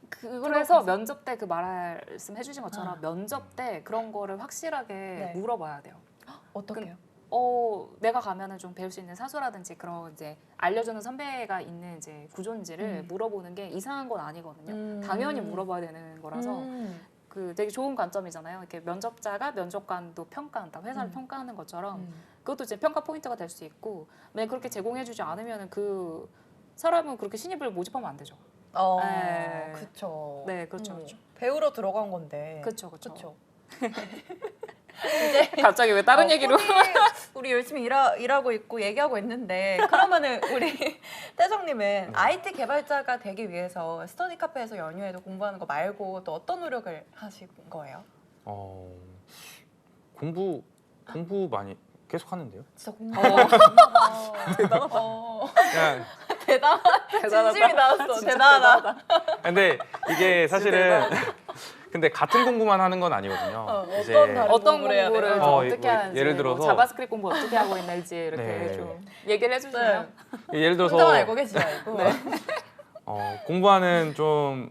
그래서 면접 때 그 말씀 해주신 것처럼 면접 때 그런 거를 확실하게 물어봐야 돼요. 어떻게요? 내가 가면은 좀 배울 수 있는 사수라든지 그런 이제 알려주는 선배가 있는 이제 구조인지를 물어보는 게 이상한 건 아니거든요. 당연히 물어봐야 되는 거라서 그 되게 좋은 관점이잖아요. 이렇게 면접자가 면접관도 평가한다, 회사를 평가하는 것처럼 그것도 이제 평가 포인트가 될 수 있고 만약 그렇게 제공해주지 않으면 그 사람은 그렇게 신입을 모집하면 안 되죠. 네. 그렇죠. 네, 그렇죠. 배우러 들어간 건데. 그렇죠. 이제 갑자기 왜 다른 얘기로? 우리 열심히 일하고 있고 얘기하고 있는데 그러면은 우리 태정님은 IT 개발자가 되기 위해서 스터디 카페에서 연휴에도 공부하는 거 말고 또 어떤 노력을 하신 거예요? 공부 많이 계속 하는데요. 진짜 공부하다. 그냥 대단하다. 진심이 나왔어. 대단하다. 근데 이게 사실은 근데 같은 공부만 하는 건 아니거든요. 이제 어떤 공부를 좀 어떻게 하는지, 예를 들어서 자바스크립트 공부 어떻게 하고 있는지 이렇게 좀 얘기를 해주시면. 예를 들어서 혼자만 알고 계시지 말고. 공부하는 좀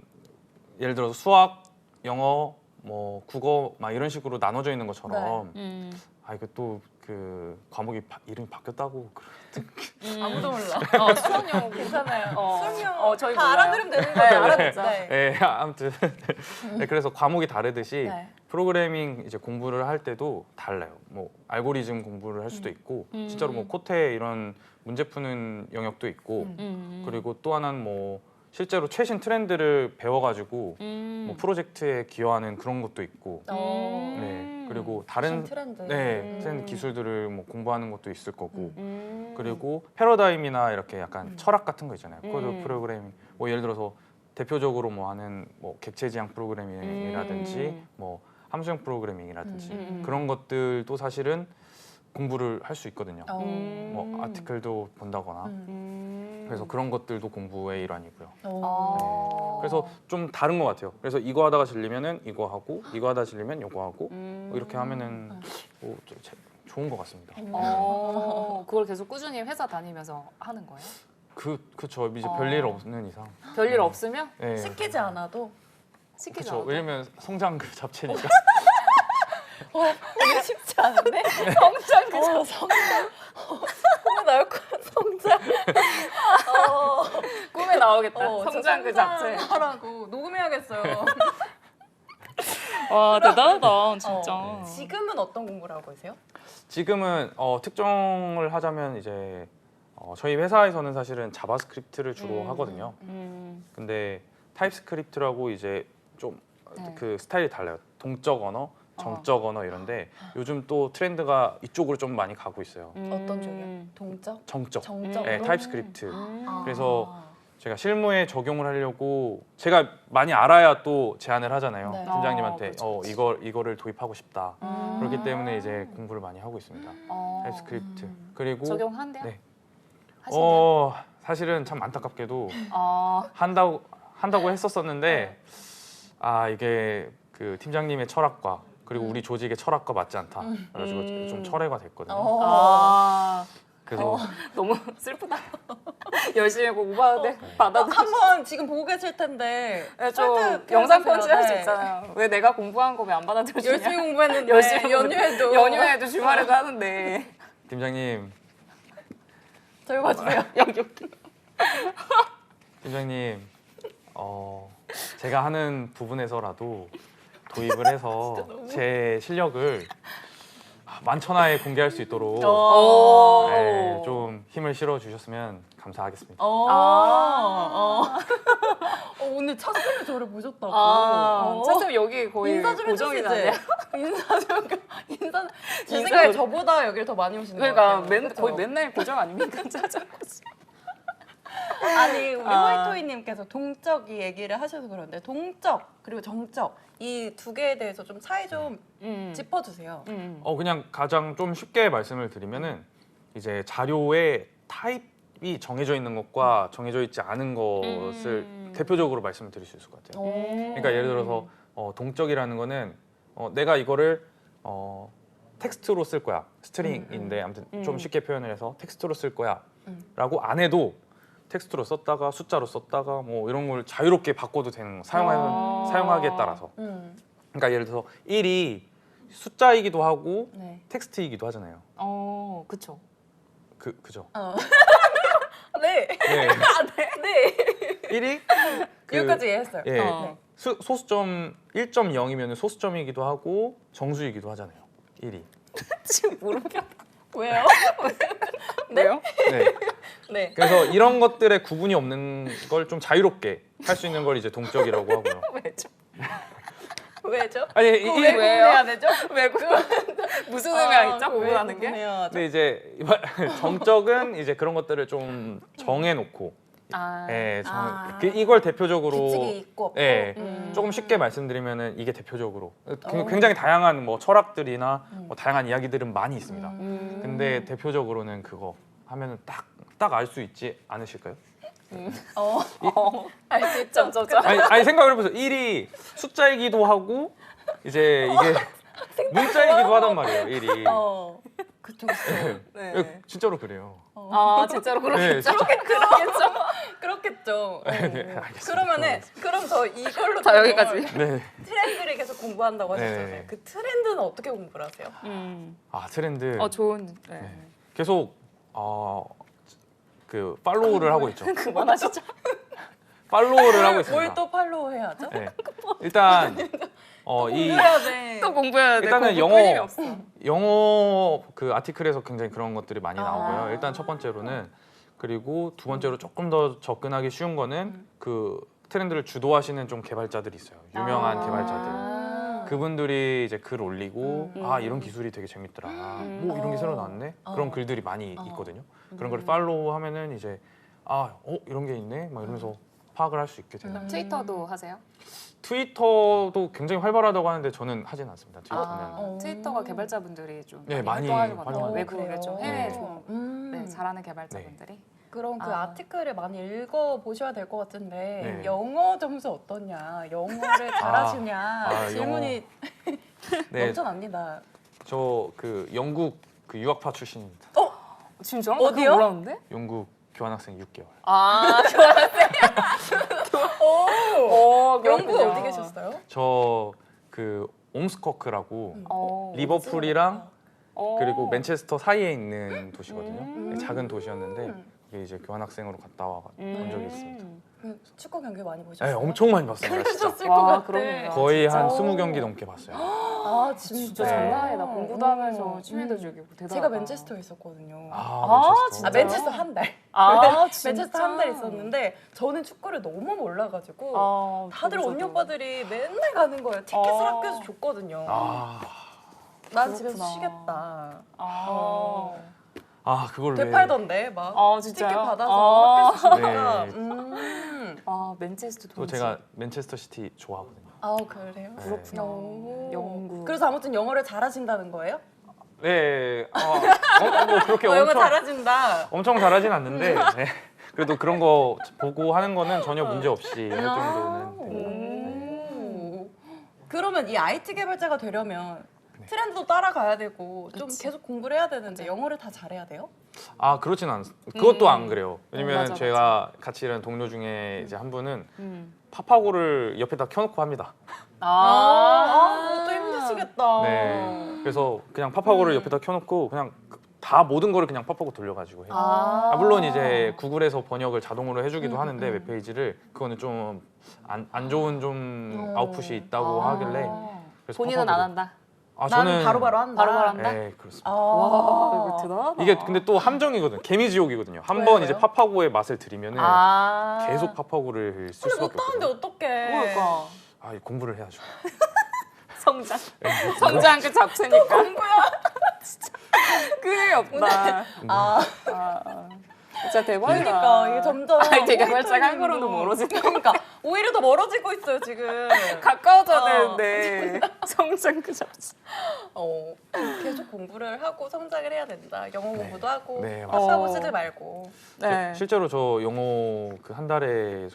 예를 들어서 수학, 영어, 뭐 국어 막 이런 식으로 나눠져 있는 것처럼 이거 또 그 과목이 이름이 바뀌었다고 아무도 몰라. 수학 영어 괜찮아요. 수학 영어 저희 다 몰라요. 알아들으면 되는 거죠. 알아듣죠. 네, 아무튼 그래서 과목이 다르듯이 프로그래밍 이제 공부를 할 때도 달라요. 뭐 알고리즘 공부를 할 수도 있고 진짜로 뭐 코테 이런 문제 푸는 영역도 있고 그리고 또 하나는 뭐 실제로 최신 트렌드를 배워가지고 뭐 프로젝트에 기여하는 그런 것도 있고 네, 그리고 다른 트렌드. 트렌드 기술들을 뭐 공부하는 것도 있을 거고 그리고 패러다임이나 이렇게 약간 철학 같은 거 있잖아요. 코드 프로그래밍 뭐 예를 들어서 대표적으로 뭐 하는 뭐 객체 지향 프로그래밍이라든지 뭐 함수형 프로그래밍이라든지 그런 것들도 사실은 공부를 할 수 있거든요. 뭐 아티클도 본다거나 그래서 그런 것들도 공부의 일환이고요. 그래서 좀 다른 것 같아요. 그래서 이거 하다가 질리면은 이거 하고 이거 하다 질리면 이거 하고 뭐 이렇게 하면은 뭐 좋은 것 같습니다. 그걸 계속 꾸준히 회사 다니면서 하는 거예요? 그쵸. 이제 별일 없는 이상. 별일 없으면 네. 시키지 않아도 시키지 그쵸. 않아도? 왜냐면 성장 그 잡채니까. 이게 쉽지 않은데? 성장 그 성장 꿈에 나올 거야 성장 꿈에 나오겠다. 저 성장 그 자체. 하라고 녹음해야겠어요. 와 대단하다 진짜. 지금은 어떤 공부를 하고 계세요? 지금은 특정을 하자면 이제 저희 회사에서는 사실은 자바스크립트를 주로 하거든요. 근데 타입스크립트라고 이제 좀 그 스타일이 달라요. 동적 언어, 정적 언어 이런데 요즘 또 트렌드가 이쪽으로 좀 많이 가고 있어요. 어떤 쪽이요? 동적? 정적. 정적? 네, 타입스크립트. 그래서 제가 실무에 적용을 하려고 제가 많이 알아야 또 제안을 하잖아요. 네. 팀장님한테 그렇죠, 이거를 도입하고 싶다. 그렇기 때문에 이제 공부를 많이 하고 있습니다. 타입스크립트. 그리고 적용한대요? 네. 하신대요? 사실은 참 안타깝게도 아, 한다고 했었었는데 이게 그 팀장님의 철학과 그리고 우리 조직의 철학과 맞지 않다. 그래가지고 좀 철회가 됐거든요. 그래서 너무 슬프다. 열심히 공부하는데 받아들여. 한번 지금 보고 계실 텐데 좀 설득 영상 해주세요. 편지 할 수 네. 있잖아요. 왜 내가 공부한 거 왜 안 받아들여주냐? 열심히 공부했는데 열심히 연휴에도 연휴에도 주말에도 하는데 팀장님, 저희 봐주세요. 여기 팀장님, 제가 하는 부분에서라도 도입을 해서 제 실력을 만천하에 공개할 수 있도록 네, 좀 힘을 실어 주셨으면 감사하겠습니다. 오늘 차쌤이 저를 보셨다고. 차쌤 여기 거의 인사 좀 고정이잖아요. 인사 제 생각에 저보다 여기를 더 많이 오시는 것 그러니까 같아요. 거의 맨날 고정 아닙니까? 짜장. 아니 우리 호이토이님께서 동적 이 얘기를 하셔서 그런데 동적 그리고 정적 이 두 개에 대해서 좀 차이 좀 짚어주세요. 그냥 가장 좀 쉽게 말씀을 드리면은 이제 자료에 타입이 정해져 있는 것과 정해져 있지 않은 것을 대표적으로 말씀을 드릴 수 있을 것 같아요. 그러니까 예를 들어서 동적이라는 거는 내가 이거를 텍스트로 쓸 거야. 스트링인데 아무튼 좀 쉽게 표현을 해서 텍스트로 쓸 거야 라고 안 해도 텍스트로 썼다가 숫자로 썼다가 뭐 이런 걸 자유롭게 바꿔도 되는 거 사용하기에 따라서. 그러니까 예를 들어서 1이 숫자이기도 하고 네. 텍스트이기도 하잖아요. 그쵸. 그죠? 네. 네. 네. 1이 여기까지 이해했어요. 예. 네. 소수점 1.0이면 소수점이기도 하고 정수이기도 하잖아요. 1이. 지금 물음표. 왜요? 왜요? 네. 네. 그래서 이런 것들의 구분이 없는 걸 좀 자유롭게 할 수 있는 걸 이제 동적이라고 하고요. 왜죠? 왜죠? 아니 왜 구분해야 되죠? 왜 무슨 의미가 있죠? 구분하는 게? 근데 이제 정적은 이제 그런 것들을 좀 정해놓고 이걸 대표적으로 규칙이 있고 없고. 조금 쉽게 말씀드리면은 이게 대표적으로 굉장히 다양한 뭐 철학들이나 뭐 다양한 이야기들은 많이 있습니다. 근데 대표적으로는 그거 하면은 딱 알 수 있지 않으실까요? 알 수 있죠. 아니 생각을 해보세요. 1이 숫자이기도 하고 이제 이게 문자이기도 하단 말이에요. 1이. 그쵸. 네. 진짜로 그래요. 진짜로 네, 그러겠죠? 그렇겠죠. 네, 알겠습니다. 그러면은 그럼 저 이걸로 자, 여기까지. 네. 트렌드를 계속 공부한다고 하셨잖아요. 네. 그 트렌드는 어떻게 공부를 하세요? 트렌드. 좋은. 계속 그 팔로우를 하고 있죠. 그만하시죠. 팔로우를 하고 있습니다. 뭘 또 팔로우 해야죠? 네. 일단 공부해야 돼. 또 공부해야 돼. 일단은 끊임이 없어. 영어 그 아티클에서 굉장히 그런 것들이 많이 나오고요. 일단 첫 번째로는 그리고 두 번째로 조금 더 접근하기 쉬운 거는 그 트렌드를 주도하시는 좀 개발자들이 있어요. 유명한 개발자들. 그분들이 이제 글 올리고 이런 기술이 되게 재밌더라. 뭐 이런 게 새로 나왔네. 그런 글들이 많이 있거든요. 그런 걸 팔로우 하면은 이제 이런 게 있네. 막 이러면서 파악을 할 수 있게 되는. 그럼 트위터도 하세요? 트위터도 굉장히 활발하다고 하는데 저는 하진 않습니다. 트위터는. 트위터가 개발자분들이 좀 네, 많이 많이 활동하는 것 같아요. 활동하고 외국에 좀 해외 그래요? 좀 네, 잘하는 개발자분들이. 그럼 그 아. 아티클을 많이 읽어 보셔야 될 것 같은데 네. 영어 점수 어떠냐, 영어를 잘하시냐 질문이 네, 넘쳐납니다. 저 그 영국 그 유학파 출신입니다. 진짜? 어디요? 몰랐는데? 영국 교환학생 6개월. 아, 교환학생. 오, 영국에 어디 계셨어요? 저 그 옴스커크라고 어, 리버풀이랑 어. 그리고 맨체스터 사이에 있는 도시거든요. 음. 네, 작은 도시였는데 이게 이제 교환학생으로 갔다 와 본 적이 있습니다. 그 축구 경기 많이 보셨어요? 네, 엄청 많이 봤습니다. 진짜. 재밌었을 것 와, 같아. 그러네요. 거의 한 진짜. 20경기 넘게 봤어요. 아 진짜 네. 장난 아니다. 공부도 하면서 취미도 음. 즐기고 대단하다. 제가 맨체스터에 있었거든요. 아, 진짜? 아, 맨체스터 한 달. 아, 진짜? 맨체스터 한 달 있었는데 저는 축구를 너무 몰라가지고 아, 다들 저도. 언니 오빠들이 맨날 가는 거예요. 티켓을 아. 학교에서 줬거든요. 아, 난 집에서 그렇구나. 쉬겠다. 아, 그걸 왜? 되팔던데 막 아 티켓 진짜요? 받아서 학교에서 주니까. 네. 아, 맨체스터 또 동지. 제가 맨체스터 시티 좋아하거든요. 아 그래요? 네. 그렇구나. 오. 영국. 그래서 아무튼 영어를 잘하신다는 거예요? 네, 뭐 그렇게 영어 엄청 잘하신다. 엄청 잘하진 않는데 네. 그래도 그런 거 보고 하는 거는 전혀 문제 없이 할 정도는 됩니다. 오. 그러면 이 IT 개발자가 되려면 네. 트렌드도 따라가야 되고 좀 그치. 계속 공부를 해야 되는데 영어를 다 잘해야 돼요? 그렇진 않습니다. 그것도 안 그래요. 왜냐면 맞아, 제가 같이 일하는 동료 중에 이제 한 분은 음. 파파고를 옆에다 켜놓고 합니다. 그것도 힘드시겠다. 네. 그래서 그냥 파파고를 옆에다 켜놓고 그냥 다 모든 거를 그냥 파파고 돌려가지고 해요. 물론 이제 구글에서 번역을 자동으로 해주기도 하는데 웹페이지를 그거는 좀 안 좋은 좀 아웃풋이 있다고 하길래 그래서 본인은 안 파파고를. 한다. 나는 바로바로 한다. 바로바로 한다? 네, 그렇습니다. 와, 이거 대단하다. 이게 근데 또 함정이거든요. 개미지옥이거든요. 한 번 이제 왜요? 파파고의 맛을 들이면은 아. 계속 파파고를 쓸 근데 수밖에 못하는데 없거든요. 어떡해. 그러니까. 공부를 해야죠. 성장. 네. 성장 그 잡채니까. 진짜. 끈이 없다. 아, 진짜 대박이다. 그러니까 이게 점점 IT 개발자가 한 모니터링도- 걸음도 멀어지고. 그러니까 오히려 더 멀어지고 있어요 지금. 가까워져야 되는데 성장 그 잡채. 계속 공부를 하고 성장을 해야 된다. 영어 공부도 하고 네, 파파고 맞아요. 쓰지 말고. 네. 실제로 저 영어 그 한 달에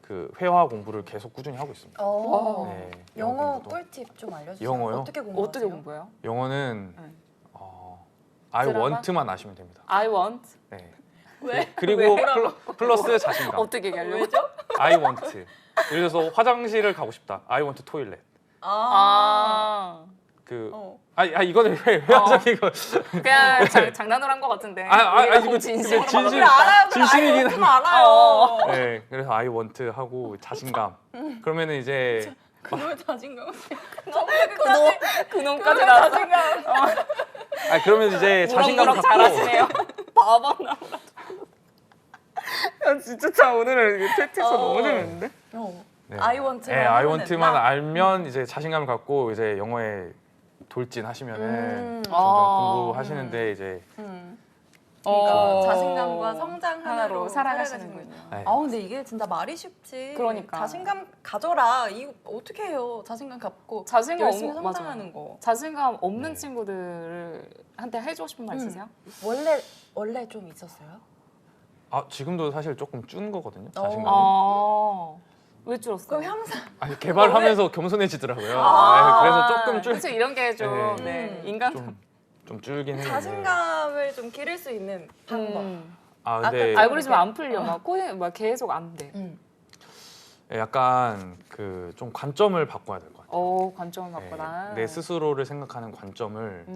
그 회화 공부를 계속 꾸준히 하고 있습니다. 어. 네, 영어 공부도. 꿀팁 좀 알려주세요. 영어요? 어떻게 공부하세요? 어떻게 공부해요? 영어는 네. I 드라마? want만 아시면 됩니다. I want. 네. 왜? 그리고 플러스 자신감. 어떻게 얘기하려고? 왜죠? I want. 예를 들어서 화장실을 가고 싶다. I want toilet. 아. 이거는 왜 하자기 이거. 그냥 장난으로 한 것 같은데. 이거 이거 진심으로 진심. 우리 알아요. 진심이긴 좀 알아요. 네, 그래서 I want 하고 자신감. 그러면은 이제 그놈의 자신감. 그놈까지 나왔어. 자신감. 그러면 이제 자신감을 무럭무럭 갖고 잘하시네요. 바보나. 야 진짜 참 오늘은 채팅서 너무 재밌는데? 네. I want. 네, I want만 알면 이제 자신감을 갖고 이제 영어에 돌진하시면은 점점 공부하시는데 이제 그러니까 자신감과 성장 하나로 하나로 살아가시는군요. 네. 근데 이게 진짜 말이 쉽지. 그러니까. 자신감 가져라. 이거 어떻게 해요? 자신감 갖고 자신감 열심히 맞아. 성장하는 거. 자신감 없는 네. 친구들한테 해주고 싶은 말 있으세요? 원래 좀 있었어요? 지금도 사실 조금 준 거거든요. 자신감이. 왜 줄었어요? 그럼 항상 개발하면서 겸손해지더라고요. 그래서 조금 그래서 이런 게 좀 네. 인간 좀 줄긴 했는데. 자신감을 좀 기를 수 있는 방법. 근데 알고리즘 안 풀려 막 코딩 막 계속 안 돼. 약간 그 좀 관점을 바꿔야 될 것 같아요. 관점을 바꾸다. 내 스스로를 생각하는 관점을.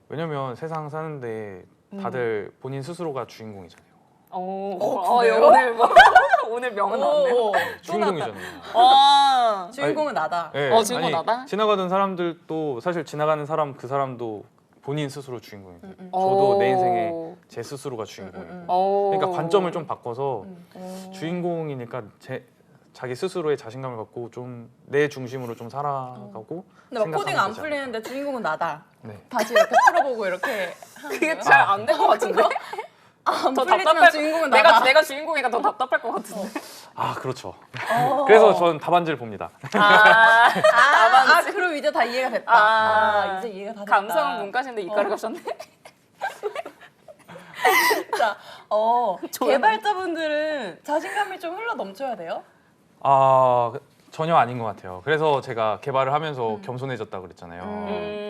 왜냐면 세상 사는데 다들 본인 스스로가 주인공이잖아요. 그래요? 오늘 오늘 명언 나왔네요. 주인공이잖아요. 주인공은 나다. 네, 주인공 나다? 지나가던 사람들도 사실 지나가는 사람 그 사람도 본인 스스로 주인공이에요. 저도 내 인생에 제 스스로가 주인공이고. 그러니까 관점을 좀 바꿔서 주인공이니까 자기 스스로의 자신감을 갖고 좀 내 중심으로 좀 살아가고. 근데 막 코딩 안 되지 않을까. 풀리는데 주인공은 나다. 네. 다시 이렇게 풀어보고 이렇게 하는 그게 거예요? 잘 안 될 것 같은데? 안 더 풀리지만 답답할 주인공은 내가 나다. 내가 주인공이니까 더 답답할 것 같은데. 아 그렇죠. 어. 그래서 전 답안지를 봅니다. 그럼 이제 다 이해가 됐다. 이제 이해가 다 됐다. 감성 문과신데 이과를 가셨네. 진짜. 좋아요. 개발자분들은 자신감이 좀 흘러 넘쳐야 돼요? 아 전혀 아닌 것 같아요. 그래서 제가 개발을 하면서 겸손해졌다 그랬잖아요.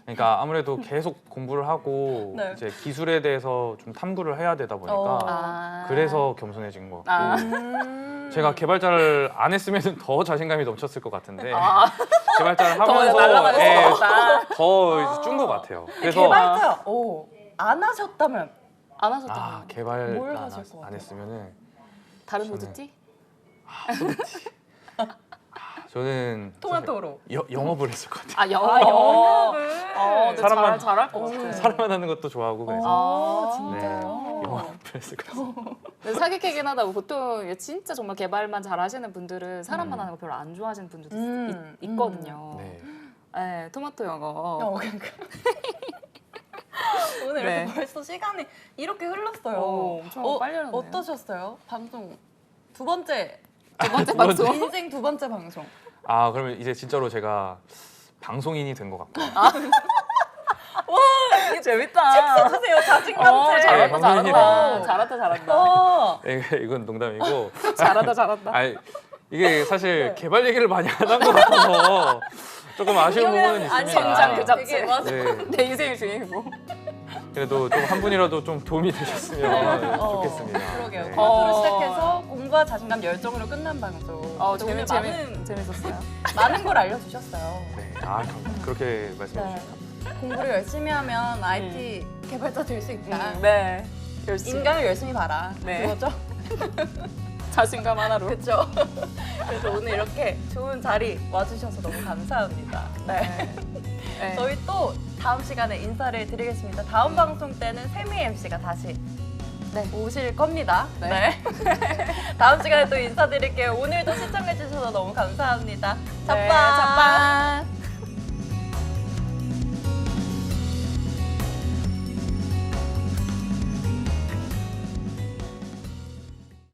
그러니까 아무래도 계속 공부를 하고 네. 이제 기술에 대해서 좀 탐구를 해야 되다 보니까 그래서 겸손해진 것 같고 제가 개발자를 안 했으면 더 자신감이 넘쳤을 것 같은데 개발자를 하면서 날라다녔을 것 같다. 더준 것 같아요. 그래서 개발자 안 하셨다면 안 하셨다고요? 개발 뭘 하실 것 안 같아요? 했으면은 다른 저는- 후드티? 저는 토마토로. 영업을 했을 것 같아요. 영어. 영업을. 근데 사람만- 잘할 것 같아. 사람 만나는 것도 좋아하고 그래서 진짜요? 영업을 했을 것 같아요. 근데 사기캐긴 하다 보통 이게 진짜 정말 개발만 잘하시는 분들은 사람 만나는 거 별로 안 좋아하시는 분들도 있거든요. 네. 네, 토마토 영어. 그러니까. 오늘 네. 이렇게 벌써 시간이 이렇게 흘렀어요. 엄청 빨리 흘렀네요. 어떠셨어요? 방송 두 번째 두 번째 방송. 인생 두 번째 방송. 그러면 이제 진짜로 제가 방송인이 된 것 같고. 재밌다. 주세요 자신감. 잘한다, 방송인이네. 잘한다. 이건 농담이고. 잘한다. 아니, 이게 사실 개발 얘기를 많이 안 한 것 같아서 조금 아쉬운 부분은 있습니다. 성장 그 자체. 되게 맞아. 네, 내 인생의 주인공. 그래도 좀 한 분이라도 좀 도움이 되셨으면 좋겠습니다. 그러게요. 네. 토마토로 시작해서 공부와 자신감 열정으로 끝난 방송. 오늘 재밌었어요. 많은 걸 알려주셨어요. 네, 그렇게 말씀해 주시면. 공부를 열심히 하면 IT 개발자 될 수 있다. 네. 열심히. 인간을 열심히 봐라. 네. 그거죠? 자신감 하나로. 그렇죠. 그래서 오늘 이렇게 좋은 자리 와주셔서 너무 감사합니다. 네. 네. 저희 또 다음 시간에 인사를 드리겠습니다. 다음 방송 때는 세미 MC가 다시 오실 겁니다. 네. 다음 시간에 또 인사드릴게요. 오늘도 시청해주셔서 너무 감사합니다. 네, 잡바. 잡바.